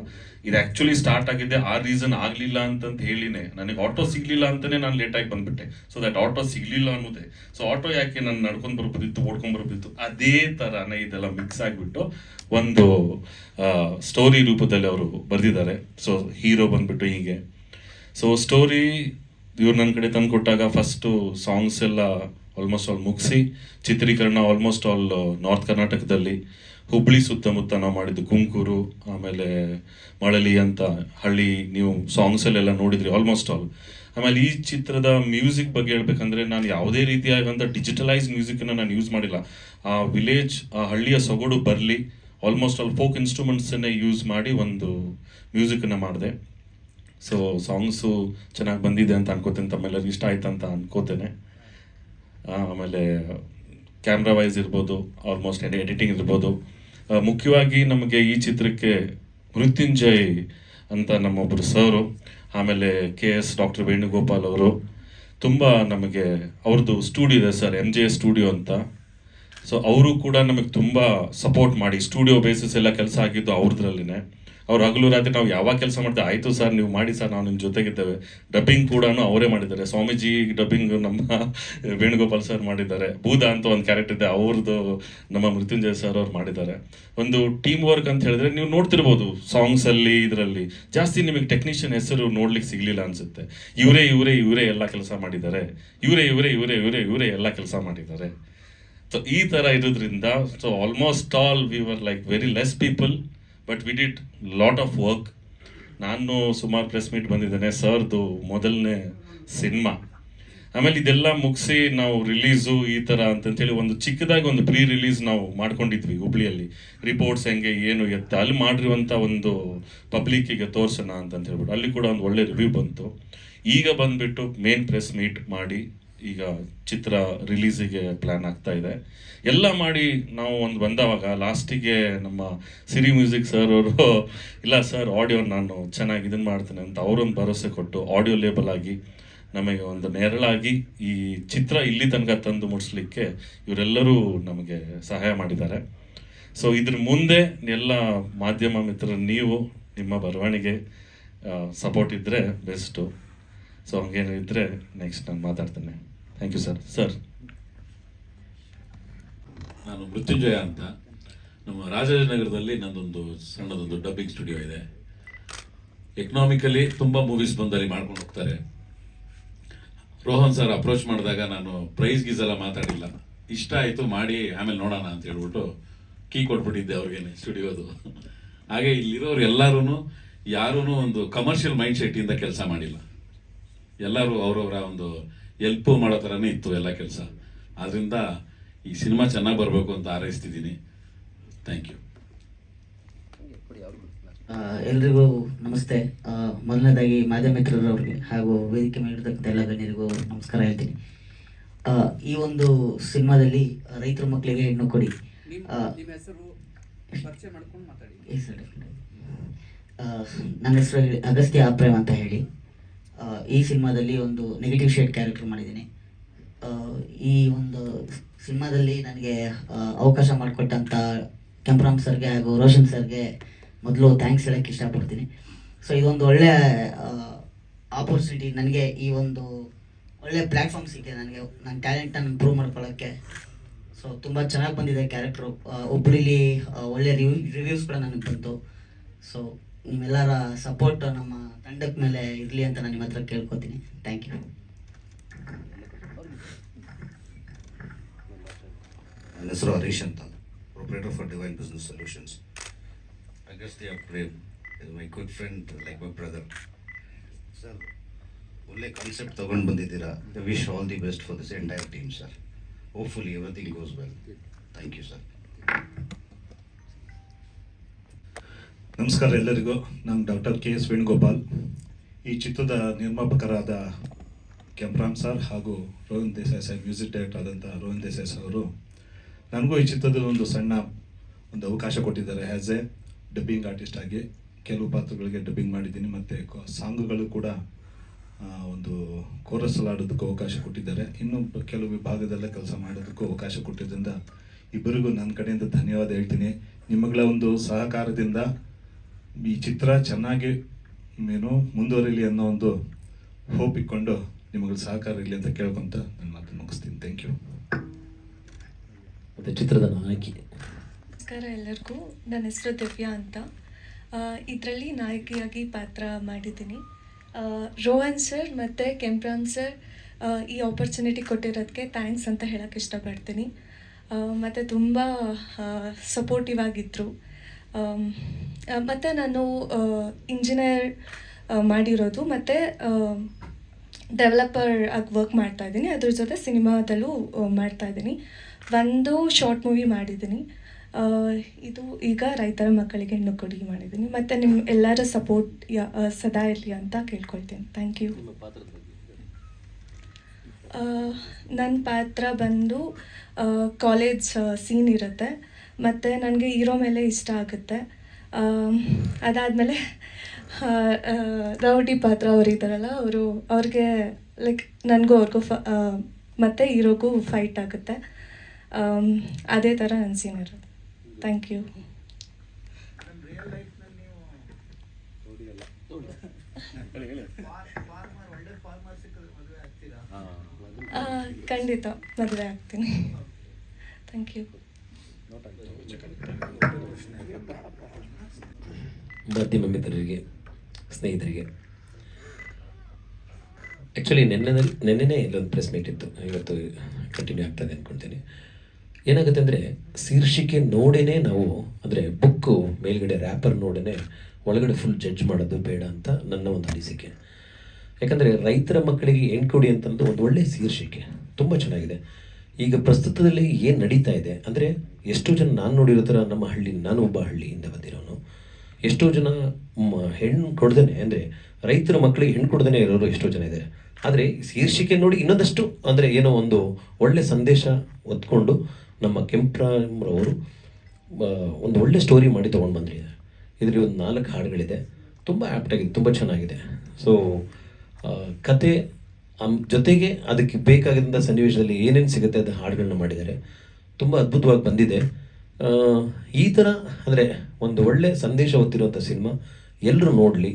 ಇದು ಆ್ಯಕ್ಚುಲಿ ಸ್ಟಾರ್ಟ್ ಆಗಿದೆ ಆ ರೀಸನ್ ಆಗಲಿಲ್ಲ ಅಂತಂತ ಹೇಳಿನೇ ನನಗೆ ಆಟೋ ಸಿಗಲಿಲ್ಲ ಅಂತಲೇ ನಾನು ಲೇಟಾಗಿ ಬಂದುಬಿಟ್ಟೆ. ಸೊ ದಟ್ ಆಟೋ ಸಿಗಲಿಲ್ಲ ಅನ್ನೋದೇ. ಸೊ ಆಟೋ ಯಾಕೆ ನಾನು ನಡ್ಕೊಂಡು ಬರ್ಬೋದಿತ್ತು, ಓಡ್ಕೊಂಡು ಬರ್ಬೋದಿತ್ತು, ಅದೇ ಥರನೇ ಇದೆಲ್ಲ ಮಿಕ್ಸ್ ಆಗಿಬಿಟ್ಟು ಒಂದು ಸ್ಟೋರಿ ರೂಪದಲ್ಲಿ ಅವರು ಬರೆದಿದ್ದಾರೆ. ಸೊ ಹೀರೋ ಬಂದ್ಬಿಟ್ಟು ಹೀಗೆ. ಸೊ ಸ್ಟೋರಿ ಇವ್ರು ನನ್ನ ಕಡೆ ತಂದು ಕೊಟ್ಟಾಗ ಫಸ್ಟು ಸಾಂಗ್ಸ್ ಎಲ್ಲ ಆಲ್ಮೋಸ್ಟ್ ಆಲ್ ಮುಗಿಸಿ, ಚಿತ್ರೀಕರಣ ಆಲ್ಮೋಸ್ಟ್ ಆಲ್ ನಾರ್ತ್ ಕರ್ನಾಟಕದಲ್ಲಿ ಹುಬ್ಳಿ ಸುತ್ತಮುತ್ತ ನಾವು ಮಾಡಿದ್ದು. ಕುಂಕೂರು, ಆಮೇಲೆ ಮಳಲಿ ಅಂತ ಹಳ್ಳಿ, ನೀವು ಸಾಂಗ್ಸಲ್ಲೆಲ್ಲ ನೋಡಿದ್ರಿ ಆಲ್ಮೋಸ್ಟ್ ಆಲ್. ಆಮೇಲೆ ಈ ಚಿತ್ರದ ಮ್ಯೂಸಿಕ್ ಬಗ್ಗೆ ಹೇಳ್ಬೇಕಂದ್ರೆ, ನಾನು ಯಾವುದೇ ರೀತಿಯಾದಂಥ ಡಿಜಿಟಲೈಸ್ ಮ್ಯೂಸಿಕನ್ನು ನಾನು ಯೂಸ್ ಮಾಡಿಲ್ಲ. ಆ ವಿಲೇಜ್, ಆ ಹಳ್ಳಿಯ ಸೊಗಡು ಬರಲಿ, ಆಲ್ಮೋಸ್ಟ್ ಆಲ್ ಫೋಕ್ ಇನ್ಸ್ಟ್ರೂಮೆಂಟ್ಸನ್ನೇ ಯೂಸ್ ಮಾಡಿ ಒಂದು ಮ್ಯೂಸಿಕನ್ನು ಮಾಡಿದೆ. ಸೊ ಸಾಂಗ್ಸು ಚೆನ್ನಾಗಿ ಬಂದಿದೆ ಅಂತ ಅನ್ಕೋತೇನೆ, ತಮ್ಮೆಲ್ಲರಿಗೂ ಇಷ್ಟ ಆಯ್ತು ಅಂತ ಅನ್ಕೋತೇನೆ. ಆಮೇಲೆ ಕ್ಯಾಮ್ರಾ ವೈಸ್ ಇರ್ಬೋದು, ಆಲ್ಮೋಸ್ಟ್ ಎಡಿಟಿಂಗ್ ಇರ್ಬೋದು. ಮುಖ್ಯವಾಗಿ ನಮಗೆ ಈ ಚಿತ್ರಕ್ಕೆ ಮೃತ್ಯುಂಜಯ್ ಅಂತ ನಮ್ಮೊಬ್ಬರು ಸರು, ಆಮೇಲೆ KS ಡಾಕ್ಟರ್ ವೇಣುಗೋಪಾಲ್ ಅವರು ತುಂಬ ನಮಗೆ, ಅವ್ರದ್ದು ಸ್ಟುಡಿಯೋ ಇದೆ ಸರ್, MJS ಸ್ಟುಡಿಯೋ ಅಂತ. ಸೊ ಅವರು ಕೂಡ ನಮಗೆ ತುಂಬ ಸಪೋರ್ಟ್ ಮಾಡಿ, ಸ್ಟುಡಿಯೋ ಬೇಸಿಸ್ ಎಲ್ಲ ಕೆಲಸ ಆಗಿದ್ದು ಅವ್ರದ್ರಲ್ಲಿನೇ. ಅವ್ರು ಹಗಲು ರಾತ್ರಿ ನಾವು ಯಾವಾಗ ಕೆಲಸ ಮಾಡ್ತೇವೆ, ಆಯಿತು ಸರ್ ನೀವು ಮಾಡಿ ಸರ್, ನಾವು ನಿಮ್ಮ ಜೊತೆಗಿದ್ದೇವೆ. ಡಬ್ಬಿಂಗ್ ಕೂಡ ಅವರೇ ಮಾಡಿದ್ದಾರೆ. ಸ್ವಾಮೀಜಿ ಡಬ್ಬಿಂಗ್ ನಮ್ಮ ವೇಣುಗೋಪಾಲ್ ಸರ್ ಮಾಡಿದ್ದಾರೆ. ಬೂದ ಅಂತ ಒಂದು ಕ್ಯಾರೆಕ್ಟರ್ ಇದೆ, ಅವ್ರದ್ದು ನಮ್ಮ ಮೃತ್ಯುಂಜಯ ಸರ್ ಅವ್ರು ಮಾಡಿದ್ದಾರೆ. ಒಂದು ಟೀಮ್ ವರ್ಕ್ ಅಂತ ಹೇಳಿದ್ರೆ ನೀವು ನೋಡ್ತಿರ್ಬೋದು ಸಾಂಗ್ಸಲ್ಲಿ, ಇದರಲ್ಲಿ ಜಾಸ್ತಿ ನಿಮಗೆ ಟೆಕ್ನಿಷಿಯನ್ ಹೆಸರು ನೋಡ್ಲಿಕ್ಕೆ ಸಿಗಲಿಲ್ಲ ಅನಿಸುತ್ತೆ. ಇವರೇ ಎಲ್ಲ ಕೆಲಸ ಮಾಡಿದ್ದಾರೆ, ಇವರೇ ಎಲ್ಲ ಕೆಲಸ ಮಾಡಿದ್ದಾರೆ. ಸೊ ಈ ಥರ ಇರೋದ್ರಿಂದ, so almost all we were like very less people, but we did lot of work. ನಾನು ಸುಮಾರು ಪ್ರೆಸ್ ಮೀಟ್ ಬಂದಿದ್ದೇನೆ, ಸರ್ದು ಮೊದಲನೇ ಸಿನಿಮಾ. ಆಮೇಲೆ ಇದೆಲ್ಲ ಮುಗಿಸಿ ನಾವು ರಿಲೀಸು ಈ ಥರ ಅಂತಂತೇಳಿ ಒಂದು ಚಿಕ್ಕದಾಗಿ ಒಂದು ಪ್ರೀ ರಿಲೀಸ್ ನಾವು ಮಾಡ್ಕೊಂಡಿದ್ವಿ ಹುಬ್ಳಿಯಲ್ಲಿ. ರಿಪೋರ್ಟ್ಸ್ ಹೆಂಗೆ ಏನು ಎತ್ತ ಅಲ್ಲಿ ಮಾಡಿರುವಂಥ ಒಂದು ಪಬ್ಲಿಕ್ಕಿಗೆ ತೋರಿಸೋಣ ಅಂತಂತ ಹೇಳ್ಬಿಟ್ಟು ಅಲ್ಲಿ ಕೂಡ ಒಂದು ಒಳ್ಳೆ ರಿವ್ಯೂ ಬಂತು. ಈಗ ಬಂದುಬಿಟ್ಟು ಮೇನ್ ಪ್ರೆಸ್ ಮೀಟ್ ಮಾಡಿ ಈಗ ಚಿತ್ರ ರಿಲೀಸಿಗೆ ಪ್ಲ್ಯಾನ್ ಆಗ್ತಾ ಇದೆ. ಎಲ್ಲ ಮಾಡಿ ನಾವು ಒಂದು ಬಂದವಾಗ ಲಾಸ್ಟಿಗೆ ನಮ್ಮ ಸಿರಿ ಮ್ಯೂಸಿಕ್ ಸರ್ ಅವರು, ಇಲ್ಲ ಸರ್ ಆಡಿಯೋ ನಾನು ಚೆನ್ನಾಗಿ ಇದನ್ನು ಮಾಡ್ತೇನೆ ಅಂತ ಅವರೊಂದು ಭರವಸೆ ಕೊಟ್ಟು ಆಡಿಯೋ ಲೇಬಲ್ ಆಗಿ ನಮಗೆ ಒಂದು ನೆರಳಾಗಿ ಈ ಚಿತ್ರ ಇಲ್ಲಿ ತನಕ ತಂದು ಮುಡಿಸ್ಲಿಕ್ಕೆ ಇವರೆಲ್ಲರೂ ನಮಗೆ ಸಹಾಯ ಮಾಡಿದ್ದಾರೆ. ಸೊ ಇದ್ರ ಮುಂದೆ ಎಲ್ಲ ಮಾಧ್ಯಮ ಮಿತ್ರರು, ನೀವು ನಿಮ್ಮ ಬರವಣಿಗೆ ಸಪೋರ್ಟ್ ಇದ್ದರೆ ಬೆಸ್ಟು. ಸೊ ಹಂಗೇನಿದ್ರೆ ನೆಕ್ಸ್ಟ್ ನಾನು ಮಾತಾಡ್ತೇನೆ. Thank you sir. ಸರ್, ನಾನು ಮೃತ್ಯುಂಜಯ ಅಂತ, ನಮ್ಮ ರಾಜಾಜಿನಗರದಲ್ಲಿ ನನ್ನದೊಂದು ಸಣ್ಣದೊಂದು ಡಬ್ಬಿಂಗ್ ಸ್ಟುಡಿಯೋ ಇದೆ. ಎಕನಾಮಿಕಲಿ ತುಂಬ ಮೂವೀಸ್ ಬಂದಲ್ಲಿ ಮಾಡ್ಕೊಂಡು ಹೋಗ್ತಾರೆ. ರೋಹನ್ ಸರ್ ಅಪ್ರೋಚ್ ಮಾಡಿದಾಗ ನಾನು ಪ್ರೈಸ್ ಗೀಸ್ ಎಲ್ಲ ಮಾತಾಡಿಲ್ಲ, ಇಷ್ಟ ಆಯಿತು ಮಾಡಿ ಆಮೇಲೆ ನೋಡೋಣ ಅಂತ ಹೇಳ್ಬಿಟ್ಟು ಕೀ ಕೊಟ್ಬಿಟ್ಟಿದ್ದೆ ಅವ್ರಿಗೇನೆ ಸ್ಟುಡಿಯೋದು. ಹಾಗೆ ಇಲ್ಲಿರೋರು ಎಲ್ಲರೂ ಯಾರೂ ಒಂದು ಕಮರ್ಷಿಯಲ್ ಮೈಂಡ್ ಸೆಟ್ಟಿಂದ ಕೆಲಸ ಮಾಡಿಲ್ಲ. ಎಲ್ಲರೂ ಅವರವರ ಒಂದು ಹೆಲ್ಪ್ ಮಾಡೋ ಥರನೇ ಇತ್ತು ಎಲ್ಲ ಕೆಲಸ. ಆದ್ದರಿಂದ ಈ ಸಿನಿಮಾ ಚೆನ್ನಾಗಿ ಬರಬೇಕು ಅಂತ ಹಾರೈಸ್ತಿದ್ದೀನಿ. Thank you. ಎಲ್ರಿಗೂ ನಮಸ್ತೆ. ಮೊದಲನೇದಾಗಿ ಮಾಧ್ಯಮ ಮಿತ್ರರವ್ರಿಗೆ ಹಾಗೂ ವೇದಿಕೆ ಮೇಲಿರ್ತಕ್ಕಂಥ ಎಲ್ಲ ಗಣ್ಯರಿಗೂ ನಮಸ್ಕಾರ ಹೇಳ್ತೀನಿ. ಈ ಒಂದು ಸಿನಿಮಾದಲ್ಲಿ ರೈತರ ಮಕ್ಕಳಿಗೆ ಹೆಣ್ಣು ಕೊಡಿ. ನನ್ನ ಹೆಸರು ಅಗಸ್ತ್ಯ ಪ್ರೇಮ್ ಅಂತ ಹೇಳಿ. ಈ ಸಿನಿಮಾದಲ್ಲಿ ಒಂದು ನೆಗೆಟಿವ್ ಶೇಡ್ ಕ್ಯಾರೆಕ್ಟರ್ ಮಾಡಿದ್ದೀನಿ. ಈ ಒಂದು ಸಿನಿಮಾದಲ್ಲಿ ನನಗೆ ಅವಕಾಶ ಮಾಡಿಕೊಟ್ಟಂಥ ಕೆಂಪರಾಮ್ ಸರ್ಗೆ ಹಾಗೂ ರೋಷನ್ ಸರ್ಗೆ ಮೊದಲು ಥ್ಯಾಂಕ್ಸ್ ಹೇಳೋಕ್ಕೆ ಇಷ್ಟಪಡ್ತೀನಿ. ಸೊ ಇದೊಂದು ಒಳ್ಳೆಯ ಆಪರ್ಚುನಿಟಿ, ನನಗೆ ಈ ಒಂದು ಒಳ್ಳೆಯ ಪ್ಲ್ಯಾಟ್ಫಾರ್ಮ್ ಸಿಕ್ಕಿದೆ ನನಗೆ ನನ್ನ ಟ್ಯಾಲೆಂಟನ್ನು ಇಂಪ್ರೂವ್ ಮಾಡ್ಕೊಳ್ಳೋಕ್ಕೆ. ಸೊ ತುಂಬ ಚೆನ್ನಾಗಿ ಬಂದಿದೆ ಕ್ಯಾರೆಕ್ಟ್ರು. ಹುಬ್ಳಿಲಿ ಒಳ್ಳೆ ರಿವ್ಯೂಸ್ ಕೂಡ ನನಗೆ ಬಂತು. ಸೊ ನಿಮ್ಮೆಲ್ಲರ ಸಪೋರ್ಟ್ ನಮ್ಮ ತಂಡದ ಮೇಲೆ ಇರಲಿ ಅಂತ ನಾನು ನಿಮ್ಮ ಹತ್ರ ಕೇಳ್ಕೊತೀನಿ. Thank you. ನನ್ನ ಹೆಸರು ಹರೀಶ್ ಅಂತ, proprietor for divine business solutions. Agastya Prem is my good friend, like my brother. Sir, ಒಳ್ಳೆ ಕಾನ್ಸೆಪ್ಟ್ ತೊಗೊಂಡು ಬಂದಿದ್ದೀರಾ. I wish all the best for this entire team sir. Hopefully everything goes well. Thank you sir. ನಮಸ್ಕಾರ ಎಲ್ಲರಿಗೂ. ನಾನು doctor KS Venugopal. ಈ ಚಿತ್ರದ ನಿರ್ಮಾಪಕರಾದ ಕೆಂಪರಾಮ್ sir ಹಾಗೂ Rohan Desai sir, music director ಆದಂಥ ರೋಹನ್ ದೇಸಾಯಿ ಸರ್ ಅವರು ನನಗೂ ಈ ಚಿತ್ರದಲ್ಲಿ ಒಂದು ಸಣ್ಣ ಅವಕಾಶ ಕೊಟ್ಟಿದ್ದಾರೆ. ಆ್ಯಸ್ ಎ ಡಬ್ಬಿಂಗ್ ಆರ್ಟಿಸ್ಟ್ ಆಗಿ ಕೆಲವು ಪಾತ್ರಗಳಿಗೆ ಡಬ್ಬಿಂಗ್ ಮಾಡಿದ್ದೀನಿ, ಮತ್ತು ಸಾಂಗುಗಳು ಕೂಡ ಒಂದು ಕೋರಸ್ ಆಡೋದಕ್ಕೂ ಅವಕಾಶ ಕೊಟ್ಟಿದ್ದಾರೆ. ಇನ್ನು ಕೆಲವು ವಿಭಾಗದಲ್ಲೇ ಕೆಲಸ ಮಾಡೋದಕ್ಕೂ ಅವಕಾಶ ಕೊಟ್ಟಿದ್ದರಿಂದ ಇಬ್ಬರಿಗೂ ನನ್ನ ಕಡೆಯಿಂದ ಧನ್ಯವಾದ ಹೇಳ್ತೀನಿ. ನಿಮ್ಮಗಳ ಒಂದು ಸಹಕಾರದಿಂದ ಈ ಚಿತ್ರ ಚೆನ್ನಾಗಿ ಮುಂದುವರಿಲಿ ಅನ್ನೋ ಒಂದು ಹೋಪ್ ಇಟ್ಕೊಂಡು ನಿಮಗೆ ಸಹಕಾರ ಇರಲಿ ಅಂತ ಕೇಳ್ಕೊಂತ ನನ್ನ ಮಾತು ಮುಗಿಸ್ತೀನಿ. Thank you. ಮತ್ತು ಚಿತ್ರದ ನಾಯಕಿ. ನಮಸ್ಕಾರ ಎಲ್ಲರಿಗೂ. ನನ್ನ ಹೆಸರು ದಿವ್ಯಾ ಅಂತ. ಇದರಲ್ಲಿ ನಾಯಕಿಯಾಗಿ ಪಾತ್ರ ಮಾಡಿದ್ದೀನಿ. ರೋಹನ್ ಸರ್ ಮತ್ತು ಕೆಂಪರಾಮ್ ಸರ್ ಈ ಆಪರ್ಚುನಿಟಿ ಕೊಟ್ಟಿರೋದಕ್ಕೆ ಥ್ಯಾಂಕ್ಸ್ ಅಂತ ಹೇಳೋಕ್ಕೆ ಇಷ್ಟಪಡ್ತೀನಿ. ಮತ್ತು ತುಂಬ ಸಪೋರ್ಟಿವ್ ಆಗಿದ್ದರು. ಮತ್ತು ನಾನು ಇಂಜಿನಿಯರ್ ಮಾಡಿರೋದು ಮತ್ತು ಡೆವಲಪರ್ ಆಗಿ ವರ್ಕ್ ಮಾಡ್ತಾಯಿದ್ದೀನಿ. ಅದ್ರ ಜೊತೆ ಸಿನಿಮಾದಲ್ಲೂ ಮಾಡ್ತಾಯಿದ್ದೀನಿ. ಒಂದು ಶಾರ್ಟ್ ಮೂವಿ ಮಾಡಿದ್ದೀನಿ. ಇದು ಈಗ ರೈತರ ಮಕ್ಕಳಿಗೆ ಹೆಣ್ಣು ಕೊಡುಗೆ ಮಾಡಿದ್ದೀನಿ. ಮತ್ತು ನಿಮ್ಮ ಎಲ್ಲರ ಸಪೋರ್ಟ್ ಸದಾ ಇರಲಿ ಅಂತ ಕೇಳ್ಕೊಳ್ತೀನಿ. Thank you. ನನ್ನ ಪಾತ್ರ ಬಂದು ಕಾಲೇಜ್ ಸೀನ್ ಇರುತ್ತೆ, ಮತ್ತು ನನಗೆ ಹೀರೋ ಮೇಲೆ ಇಷ್ಟ ಆಗುತ್ತೆ. ಅದಾದಮೇಲೆ ರೌಡಿ ಪಾತ್ರ ಅವರು ಇದ್ದಾರಲ್ಲ, ಅವ್ರಿಗೆ ಲೈಕ್ ನನಗೂ ಅವ್ರಿಗೂ ಮತ್ತು ಹೀರೋಗೂ ಫೈಟ್ ಆಗುತ್ತೆ. ಅದೇ ಥರ ನನ್ನ ಸೀನ್ ಇರೋದು. Thank you. ಖಂಡಿತ ಮದುವೆ ಆಗ್ತೀನಿ. Thank you. ಮಾಧ್ಯಮ ಮಿತ್ರರಿಗೆ, ಸ್ನೇಹಿತರಿಗೆ, ಆ್ಯಕ್ಚುಲಿ ನೆನ್ನೆನೇ ಇಲ್ಲೊಂದು ಪ್ರೆಸ್ ಮೀಟ್ ಇತ್ತು, ಇವತ್ತು ಕಂಟಿನ್ಯೂ ಆಗ್ತದೆ ಅಂದ್ಕೊಳ್ತೀನಿ. ಏನಾಗುತ್ತೆ ಅಂದರೆ ಶೀರ್ಷಿಕೆ ನೋಡೇ ನಾವು, ಅಂದರೆ ಬುಕ್ಕು ಮೇಲ್ಗಡೆ ರ್ಯಾಪರ್ ನೋಡೇ ಒಳಗಡೆ ಫುಲ್ ಜಡ್ಜ್ ಮಾಡೋದು ಬೇಡ ಅಂತ ನನ್ನ ಒಂದು ಅನಿಸಿಕೆ. ಯಾಕಂದರೆ ರೈತರ ಮಕ್ಕಳಿಗೆ ಹೆಣ್ಕೊಡಿ ಅಂತಂದು ಒಂದು ಒಳ್ಳೆಯ ಶೀರ್ಷಿಕೆ, ತುಂಬ ಚೆನ್ನಾಗಿದೆ. ಈಗ ಪ್ರಸ್ತುತದಲ್ಲಿ ಏನು ನಡೀತಾ ಇದೆ ಅಂದರೆ, ಎಷ್ಟೋ ಜನ ನಾನು ನೋಡಿರೋ ಥರ ನಮ್ಮ ಹಳ್ಳಿ, ನಾನು ಒಬ್ಬ ಹಳ್ಳಿಯಿಂದ ಬಂದಿರೋನು, ಎಷ್ಟೋ ಜನ ಹೆಣ್ಣು ಕೊಡ್ದೇ ಅಂದರೆ ರೈತರ ಮಕ್ಕಳಿಗೆ ಹೆಣ್ಣು ಕೊಡ್ದೇ ಇರೋರು ಎಷ್ಟೋ ಜನ ಇದ್ದಾರೆ. ಆದರೆ ಶೀರ್ಷಿಕೆ ನೋಡಿ ಇನ್ನೊಂದಷ್ಟು ಅಂದರೆ ಏನೋ ಒಂದು ಒಳ್ಳೆ ಸಂದೇಶ ಹೊತ್ಕೊಂಡು ನಮ್ಮ ಕೆಂಪರಾಮ್ರವರು ಒಂದು ಒಳ್ಳೆ ಸ್ಟೋರಿ ಮಾಡಿ ತೊಗೊಂಡು ಬಂದಿದ್ದಾರೆ. ಇದರಲ್ಲಿ ಒಂದು 4 ಹಾಡುಗಳಿದೆ, ತುಂಬ ಆ್ಯಪ್ಟಾಗಿದೆ, ತುಂಬ ಚೆನ್ನಾಗಿದೆ. ಸೊ ಕತೆ ಜೊತೆಗೆ ಅದಕ್ಕೆ ಬೇಕಾಗಿದ್ದಂಥ ಸನ್ನಿವೇಶದಲ್ಲಿ ಏನೇನು ಸಿಗುತ್ತೆ ಅದು ಹಾಡುಗಳನ್ನ ಮಾಡಿದ್ದಾರೆ, ತುಂಬ ಅದ್ಭುತವಾಗಿ ಬಂದಿದೆ. ಈ ಥರ ಅಂದರೆ ಒಂದು ಒಳ್ಳೆ ಸಂದೇಶ ಹೊತ್ತಿರುವಂಥ ಸಿನಿಮಾ ಎಲ್ಲರೂ ನೋಡಲಿ.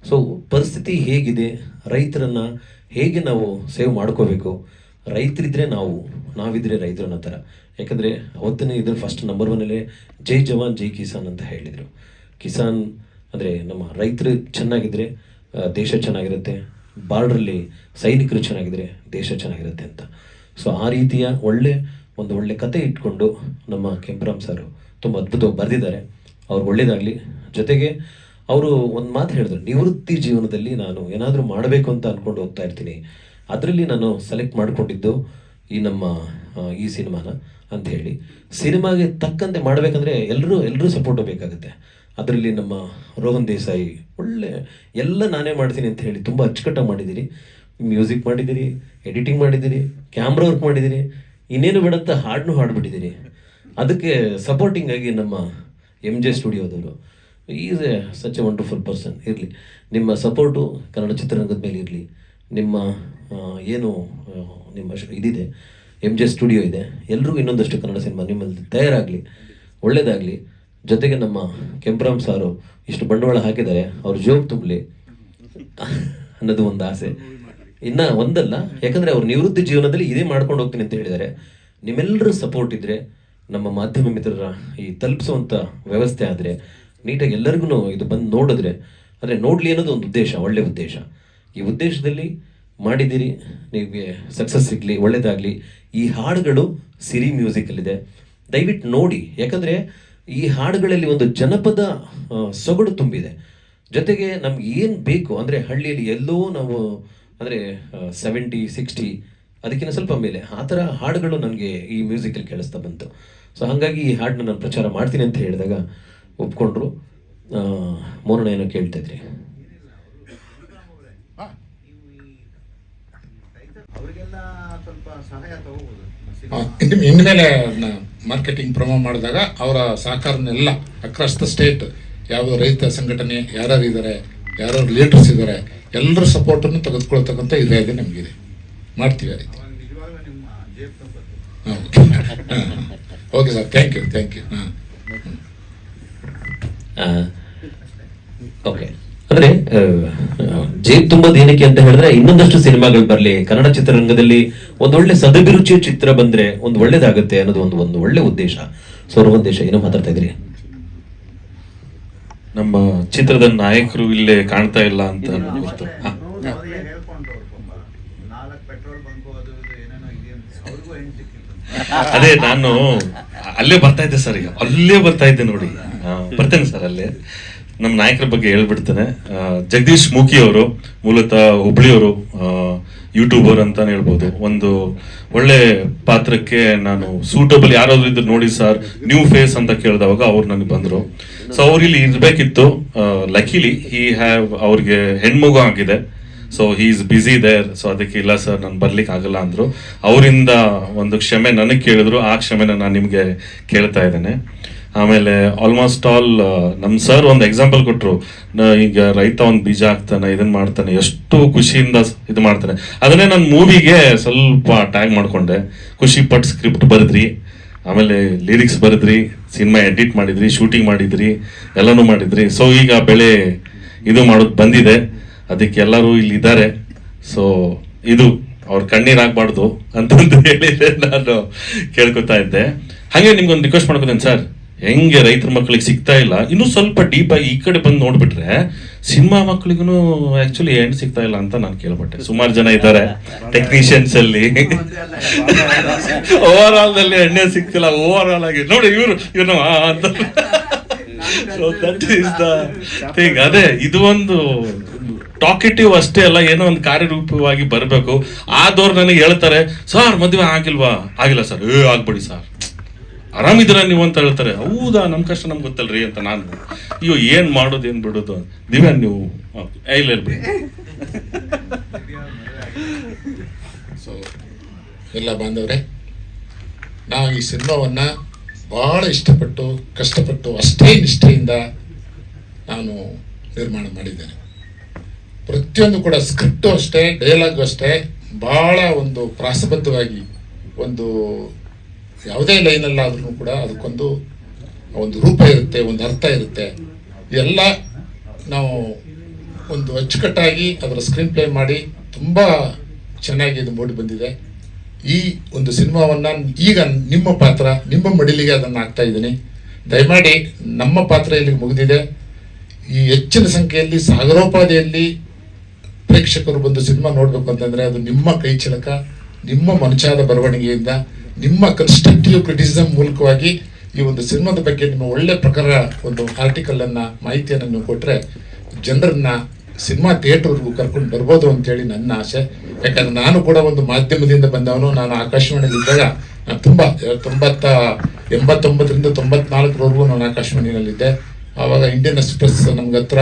ಸೊ ಪರಿಸ್ಥಿತಿ ಹೇಗಿದೆ, ರೈತರನ್ನು ಹೇಗೆ ನಾವು ಸೇವ್ ಮಾಡ್ಕೋಬೇಕು, ರೈತರಿದ್ದರೆ ನಾವಿದ್ರೆ ರೈತರು ಅನ್ನೋ ಥರ. ಯಾಕಂದರೆ ಅವತ್ತನೇ ಇದ್ರ ಫಸ್ಟ್ ನಂಬರ್ 1 ಜೈ ಜವಾನ್ ಜೈ ಕಿಸಾನ್ ಅಂತ ಹೇಳಿದರು. ಕಿಸಾನ್ ಅಂದರೆ ನಮ್ಮ ರೈತರು ಚೆನ್ನಾಗಿದ್ದರೆ ದೇಶ ಚೆನ್ನಾಗಿರುತ್ತೆ, ಬಾರ್ಡ್ರಲ್ಲಿ ಸೈನಿಕರು ಚೆನ್ನಾಗಿದ್ದರೆ ದೇಶ ಚೆನ್ನಾಗಿರುತ್ತೆ ಅಂತ. ಸೊ ಆ ರೀತಿಯ ಒಳ್ಳೆ ಕತೆ ಇಟ್ಕೊಂಡು ನಮ್ಮ ಕೆಂಪರಾಮ್ ಸರ್ ತುಂಬ ಅದ್ಭುತವಾಗಿ ಬರೆದಿದ್ದಾರೆ. ಅವ್ರು ಒಳ್ಳೇದಾಗಲಿ. ಜೊತೆಗೆ ಅವರು ಒಂದು ಮಾತು ಹೇಳಿದ್ರು, ನಿವೃತ್ತಿ ಜೀವನದಲ್ಲಿ ನಾನು ಏನಾದರೂ ಮಾಡಬೇಕು ಅಂತ ಅಂದ್ಕೊಂಡು ಹೋಗ್ತಾ ಇರ್ತೀನಿ, ಅದರಲ್ಲಿ ನಾನು ಸೆಲೆಕ್ಟ್ ಮಾಡಿಕೊಂಡಿದ್ದು ಈ ಸಿನಿಮಾನ ಅಂತ ಹೇಳಿ. ಸಿನಿಮಾಗೆ ತಕ್ಕಂತೆ ಮಾಡಬೇಕಂದ್ರೆ ಎಲ್ಲರೂ ಸಪೋರ್ಟ್ ಬೇಕಾಗುತ್ತೆ. ಅದರಲ್ಲಿ ನಮ್ಮ ರೋಹನ್ ದೇಸಾಯಿ ಎಲ್ಲ ನಾನೇ ಮಾಡ್ತೀನಿ ಅಂತ ಹೇಳಿ ತುಂಬ ಅಚ್ಚುಕಟ್ಟಾಗಿ ಮಾಡಿದ್ದೀರಿ. ಮ್ಯೂಸಿಕ್ ಮಾಡಿದ್ದೀರಿ, ಎಡಿಟಿಂಗ್ ಮಾಡಿದ್ದೀರಿ, ಕ್ಯಾಮ್ರಾ ವರ್ಕ್ ಮಾಡಿದ್ದೀರಿ, ಇನ್ನೇನು ಬೇಡಂತ ಹಾಡ್ಬಿಟ್ಟಿದ್ದೀರಿ. ಅದಕ್ಕೆ ಸಪೋರ್ಟಿಂಗ್ ಆಗಿ ನಮ್ಮ MJ ಸ್ಟುಡಿಯೋದವರು, is a such a wonderful person. ಇರಲಿ, ನಿಮ್ಮ ಸಪೋರ್ಟು ಕನ್ನಡ ಚಿತ್ರರಂಗದ ಮೇಲೆ ಇರಲಿ. ನಿಮ್ಮ ಇದಿದೆ MJ ಸ್ಟುಡಿಯೋ ಇದೆ. ಎಲ್ರಿಗೂ ಇನ್ನೊಂದಷ್ಟು ಕನ್ನಡ ಸಿನಿಮಾ ನಿಮ್ಮಲ್ಲಿ ತಯಾರಾಗಲಿ, ಒಳ್ಳೇದಾಗಲಿ. ಜೊತೆಗೆ ನಮ್ಮ ಕೆಂಪರಾಮ್ ಸಾರು ಇಷ್ಟು ಬಂಡವಾಳ ಹಾಕಿದ್ದಾರೆ, ಅವ್ರ ಜೋಬ್ ತುಂಬಲಿ ಅನ್ನೋದು ಒಂದು ಆಸೆ. ಇನ್ನು ಒಂದಲ್ಲ, ಯಾಕಂದರೆ ಅವ್ರ ನಿವೃತ್ತಿ ಜೀವನದಲ್ಲಿ ಇದೇ ಮಾಡ್ಕೊಂಡು ಹೋಗ್ತೀನಿ ಅಂತ ಹೇಳಿದ್ದಾರೆ. ನಿಮ್ಮೆಲ್ಲರೂ ಸಪೋರ್ಟ್ ಇದ್ದರೆ, ನಮ್ಮ ಮಾಧ್ಯಮ ಮಿತ್ರರ ಈ ತಲುಪಿಸುವಂಥ ವ್ಯವಸ್ಥೆ ಆದರೆ, ನೀಟಾಗಿ ಎಲ್ಲರಿಗೂ ಇದು ಬಂದು ನೋಡಿದ್ರೆ, ಅಂದರೆ ನೋಡಲಿ ಅನ್ನೋದು ಒಂದು ಉದ್ದೇಶ, ಒಳ್ಳೆ ಉದ್ದೇಶ. ಈ ಉದ್ದೇಶದಲ್ಲಿ ಮಾಡಿದ್ದೀರಿ, ನಿಮಗೆ ಸಕ್ಸಸ್ ಸಿಗಲಿ, ಒಳ್ಳೆಯದಾಗಲಿ. ಈ ಹಾಡುಗಳು ಸಿರಿ ಮ್ಯೂಸಿಕಲ್ಲಿದೆ, ದಯವಿಟ್ಟು ನೋಡಿ. ಯಾಕಂದರೆ ಈ ಹಾಡುಗಳಲ್ಲಿ ಒಂದು ಜನಪದ ಸೊಗಡು ತುಂಬಿದೆ. ಜೊತೆಗೆ ನಮ್ಗೆ ಏನು ಬೇಕು ಅಂದರೆ ಹಳ್ಳಿಯಲ್ಲಿ ಎಲ್ಲೋ ನಾವು ಅಂದರೆ 70, 60 ಅದಕ್ಕಿಂತ ಸ್ವಲ್ಪ ಮೇಲೆ ಆ ಥರ ಹಾಡುಗಳು ನನಗೆ ಈ ಮ್ಯೂಸಿಕಲ್ಲಿ ಕೇಳಿಸ್ತಾ ಬಂತು. ಸೊ ಹಾಗಾಗಿ ಈ ಹಾಡನ್ನ ನಾನು ಪ್ರಚಾರ ಮಾಡ್ತೀನಿ ಅಂತ ಹೇಳಿದಾಗ ಒಪ್ಕೊಂಡ್ರು. ಮೋರಣ ಏನೋ ಕೇಳ್ತಾ ಇದ್ರಿ. ಇನ್ಮೇಲೆ ಮಾರ್ಕೆಟಿಂಗ್ ಪ್ರೊಮೋ ಮಾಡಿದಾಗ ಅವರ ಸಹಕಾರನೆಲ್ಲ ಅಕ್ರಾಸ್ ದ ಸ್ಟೇಟ್, ಯಾವ ರೈತ ಸಂಘಟನೆ ಯಾರ್ಯಾರು ಇದ್ದಾರೆ, ಯಾರ್ಯಾರು ಲೀಡರ್ಸ್ ಇದ್ದಾರೆ, ಎಲ್ಲರ ಸಪೋರ್ಟನ್ನು ತೆಗೆದುಕೊಳ್ತಕ್ಕಂಥ ಇದೆ ನಮಗಿದೆ, ಮಾಡ್ತೀವಿ ಆ ರೀತಿ. Okay sir, thank you. Okay, ಅಂದರೆ ಜೇಬ್ ತುಂಬೋದು ಏನಕ್ಕೆ ಅಂತ ಹೇಳಿದ್ರೆ, ಇನ್ನೊಂದಷ್ಟು ಸಿನಿಮಾಗಳು ಬರಲಿ, ಕನ್ನಡ ಚಿತ್ರರಂಗದಲ್ಲಿ ಒಂದೊಳ್ಳೆ ಸದಭಿರುಚಿಯ ಚಿತ್ರ ಬಂದ್ರೆ ಒಂದು ಒಳ್ಳೇದಾಗುತ್ತೆ ಅನ್ನೋದು ಒಂದು ಒಳ್ಳೆ ಉದ್ದೇಶ. ಸೊ ಉದ್ದೇಶ ಏನೋ ಮಾತಾಡ್ತಾ ಇದ್ರಿ. ನಮ್ಮ ಚಿತ್ರದ ನಾಯಕರು ಇಲ್ಲೇ ಕಾಣ್ತಾ ಇಲ್ಲ ಅಂತ ಗೊತ್ತು. ಅದೇ ನಾನು ಅಲ್ಲೇ ಬರ್ತಾ ಇದ್ದೆ ಸರ್, ಈಗ ಅಲ್ಲೇ ಬರ್ತಾ ಇದ್ದೆ ನೋಡಿ. ಬರ್ತೇನೆ ಸರ್ ಅಲ್ಲೇ. ನಮ್ಮ ನಾಯಕರ ಬಗ್ಗೆ ಹೇಳ್ಬಿಡ್ತೇನೆ. ಜಗದೀಶ್ ಮೂಕಿ ಅವರು ಮೂಲತಃ ಹುಬ್ಳಿಯವರು, ಯೂಟ್ಯೂಬರ್ ಅಂತಾನೆ ಹೇಳ್ಬೋದು. ಒಂದು ಒಳ್ಳೆ ಪಾತ್ರಕ್ಕೆ ನಾನು ಸೂಟಬಲ್ ಯಾರಾದ್ರೂ ಇದ್ರು ನೋಡಿ ಸರ್, ನ್ಯೂ ಫೇಸ್ ಅಂತ ಕೇಳಿದವಾಗ ಅವ್ರು ನನಗೆ ಬಂದರು. ಸೊ ಅವ್ರು ಇಲ್ಲಿ ಇರ್ಬೇಕಿತ್ತು. ಲಕಿಲಿ ಅವ್ರಿಗೆ ಹೆಣ್ಮಗು ಆಗಿದೆ. So he is busy there. So ಅದಕ್ಕೆ ಇಲ್ಲ ಸರ್ ನಾನು ಬರ್ಲಿಕ್ಕೆ ಆಗಲ್ಲ ಅಂದರು. ಅವರಿಂದ ಒಂದು ಕ್ಷಮೆ ನನಗೆ ಕೇಳಿದ್ರು, ಆ ಕ್ಷಮೆನ ನಾನು ನಿಮಗೆ ಕೇಳ್ತಾ ಇದ್ದೇನೆ. ಆಮೇಲೆ ಆಲ್ಮೋಸ್ಟ್ ಆಲ್ ನಮ್ಮ ಸರ್ ಒಂದು ಎಕ್ಸಾಂಪಲ್ ಕೊಟ್ಟರು. ಈಗ ರೈತ ಒಂದು ಬೀಜ ಹಾಕ್ತಾನೆ, ಇದನ್ನ ಮಾಡ್ತಾನೆ, ಎಷ್ಟು ಖುಷಿಯಿಂದ ಇದು ಮಾಡ್ತಾನೆ. ಅದನ್ನೇ ನಾನು ಮೂವಿಗೆ ಸ್ವಲ್ಪ ಟ್ಯಾಗ್ ಮಾಡ್ಕೊಂಡೆ. ಖುಷಿ ಪಟ್ಟು ಸ್ಕ್ರಿಪ್ಟ್ ಬರೆದ್ರಿ, ಆಮೇಲೆ ಲಿರಿಕ್ಸ್ ಬರೆದ್ರಿ, ಸಿನಿಮಾ ಎಡಿಟ್ ಮಾಡಿದ್ರಿ, ಶೂಟಿಂಗ್ ಮಾಡಿದ್ರಿ, ಎಲ್ಲನೂ ಮಾಡಿದ್ರಿ. ಸೊ ಈಗ ಬೆಳೆ ಇದು ಮಾಡೋದು ಬಂದಿದೆ, ಅದಕ್ಕೆ ಎಲ್ಲರೂ ಇಲ್ಲಿ ಇದ್ದಾರೆ. ಸೊ ಇದು ಅವ್ರ ಕಣ್ಣೀರಾಗಬಾರ್ದು ಅಂತಂದು ಹೇಳಿದ್ರೆ ನಾನು ಕೇಳ್ಕೊತಾ ಇದ್ದೆ. ಹಾಗೆ ನಿಮ್ಗೊಂದು ರಿಕ್ವೆಸ್ಟ್ ಮಾಡ್ಕೋತೇನೆ ಸರ್, ಹೆಂಗೆ ರೈತರ ಮಕ್ಕಳಿಗೆ ಸಿಗ್ತಾ ಇಲ್ಲ, ಇನ್ನೂ ಸ್ವಲ್ಪ ಡೀಪ್ ಆಗಿ ಈ ಕಡೆ ಬಂದು ನೋಡ್ಬಿಟ್ರೆ ಸಿನಿಮಾ ಮಕ್ಕಳಿಗೂ ಆಕ್ಚುಲಿ ಹೆಣ್ಣು ಸಿಗ್ತಾ ಇಲ್ಲ ಅಂತ ನಾನು ಕೇಳ್ಪಟ್ಟೆ. ಸುಮಾರು ಜನ ಇದ್ದಾರೆ ಟೆಕ್ನಿಷಿಯನ್ಸ್ ಅಲ್ಲಿ, ಓವರ್ ಆಲ್ ನಲ್ಲಿ ಎಣ್ಣೆ ಸಿಗ್ತಿಲ್ಲ. ಓವರ್ ಆಲ್ ಆಗಿ ನೋಡಿ ಇವ್ರು ಅಂತ. So that is the thing. ಅದೇ ಇದು ಒಂದು ಟಾಕೆಟಿವ್ ಅಷ್ಟೇ ಅಲ್ಲ, ಏನೋ ಒಂದು ಕಾರ್ಯರೂಪವಾಗಿ ಬರಬೇಕು. ಆದವ್ರು ನನಗೆ ಹೇಳ್ತಾರೆ, ಸರ್ ಮದುವೆ ಆಗಿಲ್ಲ ಸರ್. ಆಗ್ಬೇಡಿ ಸರ್, ಆರಾಮಿದ್ದೀರ ನೀವು ಅಂತ ಹೇಳ್ತಾರೆ. ಹೌದಾ, ನಮ್ಮ ಕಷ್ಟ ನಮ್ಗೆ ಗೊತ್ತಲ್ರಿ ಅಂತ ನಾನು. ಅಯ್ಯೋ ಏನು ಮಾಡೋದು ಏನು ಬಿಡೋದು. ದಿವ್ಯಾ ನೀವು ಇಲ್ಲ ಇರ್ಬೇಡಿ. ಸೊ ಎಲ್ಲ ಬಾಂಧವರೇ, ನಾವು ಈ ಸಿನಿಮಾವನ್ನು ಭಾಳ ಇಷ್ಟಪಟ್ಟು ಕಷ್ಟಪಟ್ಟು ಅಷ್ಟೇ ನಿಷ್ಠೆಯಿಂದ ನಾನು ನಿರ್ಮಾಣ ಮಾಡಿದ್ದೇನೆ. ಪ್ರತಿಯೊಂದು ಕೂಡ ಸ್ಕ್ರಿಪ್ಟು ಅಷ್ಟೇ, ಡೈಲಾಗು ಅಷ್ಟೇ, ಭಾಳ ಒಂದು ಪ್ರಾಸಬದ್ಧವಾಗಿ ಒಂದು ಯಾವುದೇ ಲೈನಲ್ಲಾದ್ರೂ ಕೂಡ ಅದಕ್ಕೊಂದು ಒಂದು ರೂಪ ಇರುತ್ತೆ, ಒಂದು ಅರ್ಥ ಇರುತ್ತೆ. ಎಲ್ಲ ನಾವು ಒಂದು ಅಚ್ಚುಕಟ್ಟಾಗಿ ಅದರ ಸ್ಕ್ರೀನ್ ಪ್ಲೇ ಮಾಡಿ ತುಂಬ ಚೆನ್ನಾಗಿ ಇದು ಮೂಡಿ ಬಂದಿದೆ. ಈ ಒಂದು ಸಿನಿಮಾವನ್ನು ಈಗ ನಿಮ್ಮ ಪಾತ್ರ, ನಿಮ್ಮ ಮಡಿಲಿಗೆ ಅದನ್ನು ಹಾಕ್ತಾ ಇದ್ದೀನಿ. ದಯಮಾಡಿ ನಮ್ಮ ಪಾತ್ರ ಇಲ್ಲಿಗೆ ಮುಗಿದಿದೆ. ಈ ಹೆಚ್ಚಿನ ಸಂಖ್ಯೆಯಲ್ಲಿ ಸಾಗರೋಪಾದಿಯಲ್ಲಿ ಪ್ರೇಕ್ಷಕರು ಬಂದು ಸಿನಿಮಾ ನೋಡಬೇಕು ಅಂತಂದರೆ ಅದು ನಿಮ್ಮ ಕೈ ಚಳಕ, ನಿಮ್ಮ ಮನಚಾದ ಬರವಣಿಗೆಯಿಂದ, ನಿಮ್ಮ ಕನ್ಸ್ಟ್ರಕ್ಟಿವ್ ಕ್ರಿಟಿಸಿಸಮ್ ಮೂಲಕವಾಗಿ ಈ ಒಂದು ಸಿನಿಮಾದ ಬಗ್ಗೆ ನಿಮ್ಮ ಒಳ್ಳೆ ಪ್ರಕಾರ ಒಂದು ಆರ್ಟಿಕಲನ್ನು, ಮಾಹಿತಿಯನ್ನು ನೀವು ಕೊಟ್ಟರೆ ಜನರನ್ನ ಸಿನಿಮಾ ಥಿಯೇಟರ್ಗೂ ಕರ್ಕೊಂಡು ಬರ್ಬೋದು ಅಂತೇಳಿ ನನ್ನ ಆಸೆ. ಯಾಕಂದರೆ ನಾನು ಕೂಡ ಒಂದು ಮಾಧ್ಯಮದಿಂದ ಬಂದವನು. ನಾನು ಆಕಾಶವಾಣಿಯಲ್ಲಿದ್ದಾಗ ನಾನು ತುಂಬ 89ರಿಂದ 94ರವರೆಗೂ ನಾನು ಆಕಾಶವಾಣಿಯಲ್ಲಿದ್ದೆ. ಆವಾಗ ಇಂಡಿಯನ್ ಎಕ್ಸ್ಪ್ರೆಸ್ ನಮ್ಗೆ ಹತ್ರ,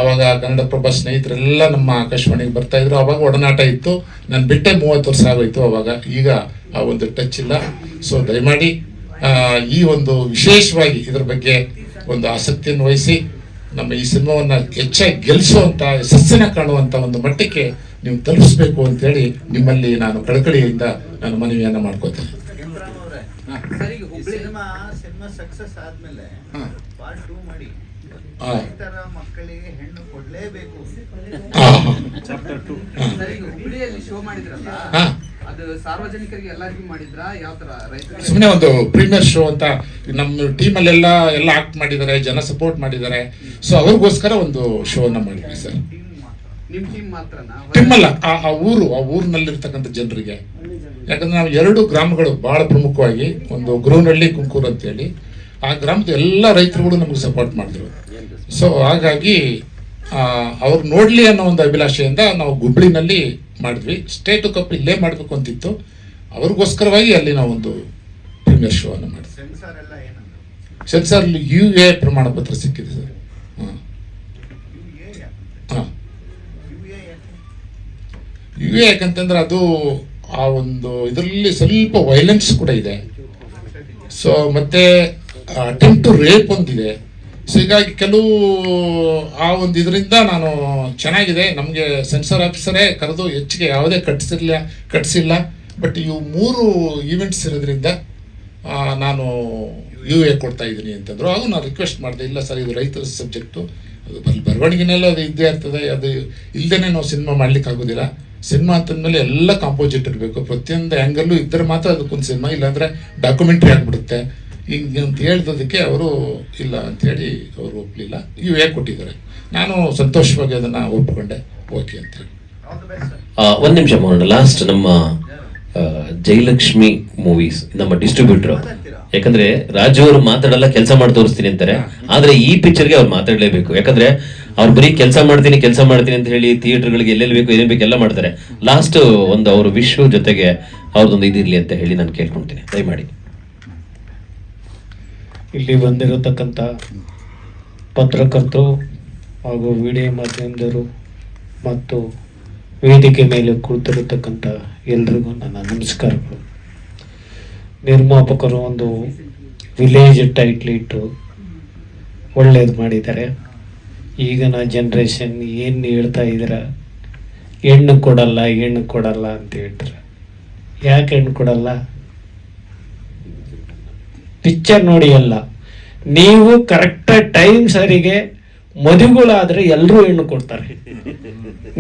ಆವಾಗ ಕನ್ನಡಪ್ರಭ ಸ್ನೇಹಿತರೆಲ್ಲ ನಮ್ಮ ಆಕಾಶವಾಣಿಗೆ ಬರ್ತಾಯಿದ್ರು. ಆವಾಗ ಒಡನಾಟ ಇತ್ತು. ನಾನು ಬಿಟ್ಟೆ 30 ವರ್ಷ ಆಗೋಯ್ತು ಆವಾಗ. ಈಗ ಆ ಒಂದು ಟಚ್ ಇಲ್ಲ. ಸೊ ದಯಮಾಡಿ ಈ ಒಂದು ವಿಶೇಷವಾಗಿ ಇದರ ಬಗ್ಗೆ ಒಂದು ಆಸಕ್ತಿಯನ್ನು ವಹಿಸಿ ನಮ್ಮ ಈ ಸಿನಿಮಾವನ್ನು ಹೆಚ್ಚಾಗಿ ಗೆಲ್ಲಿಸುವಂಥ, ಯಶಸ್ಸಿನ ಕಾಣುವಂಥ ಒಂದು ಮಟ್ಟಕ್ಕೆ ನೀವು ತಲುಪಿಸ್ಬೇಕು ಅಂತೇಳಿ ನಿಮ್ಮಲ್ಲಿ ನಾನು ಕಳಕಳಿಯಿಂದ ನಾನು ಮನವಿಯನ್ನು ಮಾಡ್ಕೋತೇನೆ. ಸಿನಿಮಾ ಸಕ್ಸಸ್ ಆದ್ಮೇಲೆ ಹಾ. ಪಾರ್ಟ್ 2 ಮಾಡಿ ಹಾ. ರೈತರ ಮಕ್ಕಳಿಗೆ ಹೆಣ್ಣು ಕೊಡ್ಲೇಬೇಕು. ಹಾ. ಸರ್, ಈಗ ಹುಬ್ಳಿಯಲ್ಲಿ ಶೋ ಮಾಡಿದ್ರಲ್ಲ, ಹಾ. ಅದು ಸಾರ್ವಜನಿಕರಿಗೆ ಎಲ್ಲರಿಗೂ ಮಾಡಿದ್ರಾ? ಯಾವ ತರ ರೈತರಿಗೆ? ಸುಮ್ಮನೆ ಒಂದು ಪ್ರೀಮಿಯರ್ ಶೋ ಅಂತ ನಮ್ಮ ಟೀಮಲ್ಲೆಲ್ಲ ಎಲ್ಲ ಆಕ್ಟ್ ಮಾಡಿದ್ದಾರೆ, ಜನ ಸಪೋರ್ಟ್ ಮಾಡಿದ್ದಾರೆ. ಸೊ ಅವ್ರಿಗೋಸ್ಕರ ಒಂದು ಶೋನ ಮಾಡಿದ್ವಿ ಸರ್. ನಿಮ್ ಟೀಮ್ ಮಾತ್ರನಾ? ಟೀಮ್ ಅಲ್ಲ, ಆ ಊರಿನಲ್ಲಿರ್ತಕ್ಕಂಥ ಜನರಿಗೆ. ಯಾಕಂದ್ರೆ ನಾವು 2 ಗ್ರಾಮಗಳು ಬಹಳ ಪ್ರಮುಖವಾಗಿ, ಒಂದು ಗುರುನಹಳ್ಳಿ, ಕುಂಕೂರು ಅಂತೇಳಿ, ಆ ಗ್ರಾಮದ ಎಲ್ಲ ರೈತರುಗಳು ನಮಗೆ ಸಪೋರ್ಟ್ ಮಾಡಿದ್ರು. ಸೊ ಹಾಗಾಗಿ ಅವ್ರು ನೋಡ್ಲಿ ಅನ್ನೋ ಒಂದು ಅಭಿಲಾಷೆಯಿಂದ ನಾವು ಹುಬ್ಳಿನಲ್ಲಿ ಮಾಡಿದ್ವಿ. ಸ್ಟೇಟ್ ಕಪ್ ಇಲ್ಲೇ ಮಾಡಬೇಕು ಅಂತಿತ್ತು, ಅವ್ರಿಗೋಸ್ಕರವಾಗಿ ಅಲ್ಲಿ ನಾವು ಒಂದು ಪ್ರೀಮಿಯರ್ ಶೋ ಅನ್ನು ಮಾಡಿದ್ವಿ. ಸೆನ್ಸಾರ್ ಎಲ್ಲ ಏನಂದ್ರು? ಸೆನ್ಸಾರ್ UA ಪ್ರಮಾಣ ಪತ್ರ ಸಿಕ್ಕಿದೆ ಸರ್. ಹಾಂ ಹಾಂ UA ಯಾಕಂತಂದ್ರೆ ಅದು ಆ ಒಂದು ಇದರಲ್ಲಿ ಸ್ವಲ್ಪ ವೈಲೆನ್ಸ್ ಕೂಡ ಇದೆ. ಸೊ ಮತ್ತೆ ಅಟೆಂಪ್ಟ್ ಟು ರೇಪ್ ಒಂದಿದೆ. ಸೊ ಹೀಗಾಗಿ ಕೆಲವು ಆ ಒಂದು ಇದರಿಂದ ನಾನು ಚೆನ್ನಾಗಿದೆ, ನಮಗೆ ಸೆನ್ಸರ್ ಆಫೀಸರೇ ಕರೆದು ಹೆಚ್ಚಿಗೆ ಯಾವುದೇ ಕಟ್ಸಿಲ್ಲ. ಬಟ್ ಇವು 3 ಈವೆಂಟ್ಸ್ ಇರೋದ್ರಿಂದ ನಾನು UA ಕೊಡ್ತಾ ಇದ್ದೀನಿ ಅಂತಂದ್ರು. ಆಗ ನಾನು ರಿಕ್ವೆಸ್ಟ್ ಮಾಡಿದೆ, ಇಲ್ಲ ಸರ್ ಇದು ರೈತರ ಸಬ್ಜೆಕ್ಟು, ಅದು ಬರವಣಿಗೆನೆಲ್ಲ ಅದು ಇದ್ದೇ ಇರ್ತದೆ, ಅದು ಇಲ್ಲದೇ ನಾವು ಸಿನಿಮಾ ಮಾಡ್ಲಿಕ್ಕೆ ಆಗೋದಿಲ್ಲ. ಸಿನಿಮಾ ಅಂತಂದ್ಮೇಲೆ ಎಲ್ಲ ಕಾಂಪೋಸಿಟ್ ಇರಬೇಕು, ಪ್ರತಿಯೊಂದು ಆ್ಯಂಗಲ್ಲು ಇದ್ದರೆ ಮಾತ್ರ ಅದಕ್ಕೊಂದು ಸಿನಿಮಾ, ಇಲ್ಲಾಂದರೆ ಡಾಕ್ಯುಮೆಂಟ್ರಿ ಆಗಿಬಿಡುತ್ತೆ ಹಿಂಗೆ ಅಂತ ಹೇಳಿದ್ದಕ್ಕೆ ಅವರು ಇಲ್ಲ ಅಂಥೇಳಿ ಅವರು ಒಪ್ಪಲಿಲ್ಲ. UA ಕೊಟ್ಟಿದ್ದಾರೆ. ನಾನು ಸಂತೋಷವಾಗಿ ಅದನ್ನು ಒಪ್ಪಿಕೊಂಡೆ, ಓಕೆ ಅಂತೇಳಿ. All the best sir. ಒಂದು ನಿಮಿಷ ಮಾಡೋಣ. ಲಾಸ್ಟ್ ನಮ್ಮ ಜಯಲಕ್ಷ್ಮಿ ಮೂವೀಸ್ ನಮ್ಮ ಡಿಸ್ಟ್ರಿಬ್ಯೂಟರ್, ಯಾಕಂದ್ರೆ ರಾಜು ಅವರು ಮಾತಾಡಲ್ಲ, ಕೆಲಸ ಮಾಡಿ ತೋರಿಸ್ತೀನಿ ಅಂತಾರೆ. ಆದ್ರೆ ಈ ಪಿಕ್ಚರ್ಗೆ ಅವ್ರು ಮಾತಾಡಲೇಬೇಕು, ಯಾಕಂದ್ರೆ ಅವ್ರು ಬರೀ ಕೆಲಸ ಮಾಡ್ತೀನಿ ಅಂತ ಹೇಳಿ ಥಿಯೇಟರ್ಗಳಿಗೆ ಎಲ್ಲೆಲ್ಲಿ ಬೇಕು ಏನೇನು ಬೇಕು ಎಲ್ಲ ಮಾಡ್ತಾರೆ. ಲಾಸ್ಟ್ ಒಂದು ಅವ್ರ ವಿಶ್ ಜೊತೆಗೆ ಅವ್ರದ್ದೊಂದು ಇದಿರ್ಲಿ ಅಂತ ಹೇಳಿ ನಾನು ಕೇಳ್ಕೊಳ್ತೀನಿ, ದಯಮಾಡಿ. ಇಲ್ಲಿ ಬಂದಿರತಕ್ಕಂಥ ಪತ್ರಕರ್ತರು ಹಾಗೂ ವಿಡಿಯೋ ಮಾಧ್ಯಮದವರು ಮತ್ತು ವೇದಿಕೆ ಮೇಲೆ ಕುಳಿತಿರತಕ್ಕಂಥ ಎಲ್ರಿಗೂ ನನ್ನ ನಮಸ್ಕಾರಗಳು. ನಿರ್ಮಾಪಕರು ಒಂದು ವಿಲೇಜ್ ಟೈಟ್ಲ್ ಇಟ್ಟು ಒಳ್ಳೇದು ಮಾಡಿದ್ದಾರೆ. ಈಗಿನ ಜನ್ರೇಷನ್ ಏನು ಹೇಳ್ತಾ ಇದ್ದೀರ, ಹೆಣ್ಣು ಕೊಡಲ್ಲ ಅಂತ ಹೇಳ್ತಾರೆ. ಯಾಕೆ ಹೆಣ್ಣು ಕೊಡಲ್ಲ? ಪಿಕ್ಚರ್ ನೋಡಿ ಅಲ್ಲ, ನೀವು ಕರೆಕ್ಟ್ ಟೈಮ್ ಸರಿಗೆ ಮದುವೆಗಳಾದ್ರೆ ಎಲ್ಲರೂ ಹೆಣ್ಣು ಕೊಡ್ತಾರೆ.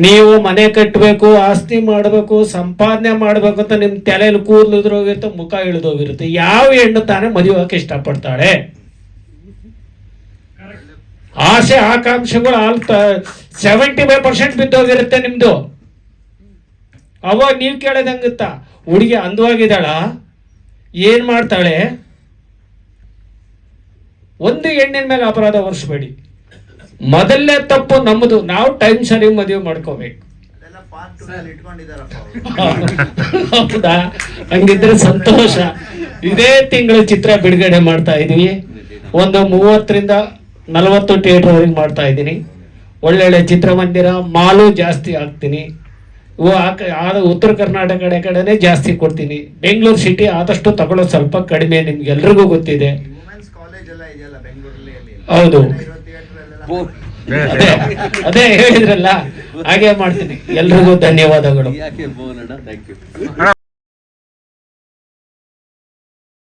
ನೀವು ಮನೆ ಕಟ್ಟಬೇಕು, ಆಸ್ತಿ ಮಾಡಬೇಕು, ಸಂಪಾದನೆ ಮಾಡ್ಬೇಕು ಅಂತ ನಿಮ್ ತಲೆಯಲ್ಲಿ ಕೂದಲು ಇದ್ರೋಗಿರುತ್ತೆ, ಮುಖ ಇಳಿದೋಗಿರುತ್ತೆ. ಯಾವ ಹೆಣ್ಣು ತಾನೇ ಮದುವೆಗೆ ಇಷ್ಟಪಡ್ತಾಳೆ? ಆಸೆ ಆಕಾಂಕ್ಷೆಗಳು 75% ಬಿದ್ದೋಗಿರುತ್ತೆ ನಿಮ್ದು. ಅವಾಗ ನೀವು ಕೇಳೋದಂಗುತ್ತಾ, ಹುಡುಗಿ ಅಂದವಾಗಿದ್ದಾಳ, ಏನ್ ಮಾಡ್ತಾಳೆ? ಒಂದು ಹೆಣ್ಣಿನ ಮೇಲೆ ಅಪರಾಧ ಹೊರಿಸಬೇಡಿ. ಮೊದಲನೇ ತಪ್ಪು ನಮ್ಮದು, ನಾವು ಟೈಮ್ ಸರಿ ಮದುವೆ ಮಾಡ್ಕೋಬೇಕು. ಅದೆಲ್ಲ ಪಾರ್ಟ್ 2 ಅಲ್ಲಿ ಇಟ್ಕೊಂಡಿದಾರಪ್ಪ. ಹೌದಾ? ಹಂಗಿದ್ರೆ ಸಂತೋಷ. ಇದೇ ತಿಂಗಳು ಚಿತ್ರ ಬಿಡುಗಡೆ ಮಾಡ್ತಾ ಇದೀವಿ. ಒಂದು 30ರಿಂದ 40 ಥಿಯೇಟರ್ವರೆಗೆ ಮಾಡ್ತಾ ಇದ್ದೀನಿ. ಒಳ್ಳೊಳ್ಳೆ ಚಿತ್ರಮಂದಿರ ಮಾಲು ಜಾಸ್ತಿ ಹಾಕ್ತೀನಿ. ಉತ್ತರ ಕರ್ನಾಟಕ ಕಡೆನೇ ಜಾಸ್ತಿ ಕೊಡ್ತೀನಿ. ಬೆಂಗಳೂರು ಸಿಟಿ ಆದಷ್ಟು ತಗೊಳ್ಳೋದು ಸ್ವಲ್ಪ ಕಡಿಮೆ, ನಿಮ್ಗೆಲ್ರಿಗೂ ಗೊತ್ತಿದೆ. ವುಮೆನ್ಸ್ ಕಾಲೇಜ್ ಎಲ್ಲ ಇದೆಯಲ್ಲ ಬೆಂಗಳೂರಲ್ಲಿ, ಹೌದು, ಥಿಯೇಟರ್ ಅದೇ ಹೇಳಿದ್ರಲ್ಲ, ಹಾಗೆ ಮಾಡ್ತೀನಿ. ಎಲ್ರಿಗೂ ಧನ್ಯವಾದಗಳು.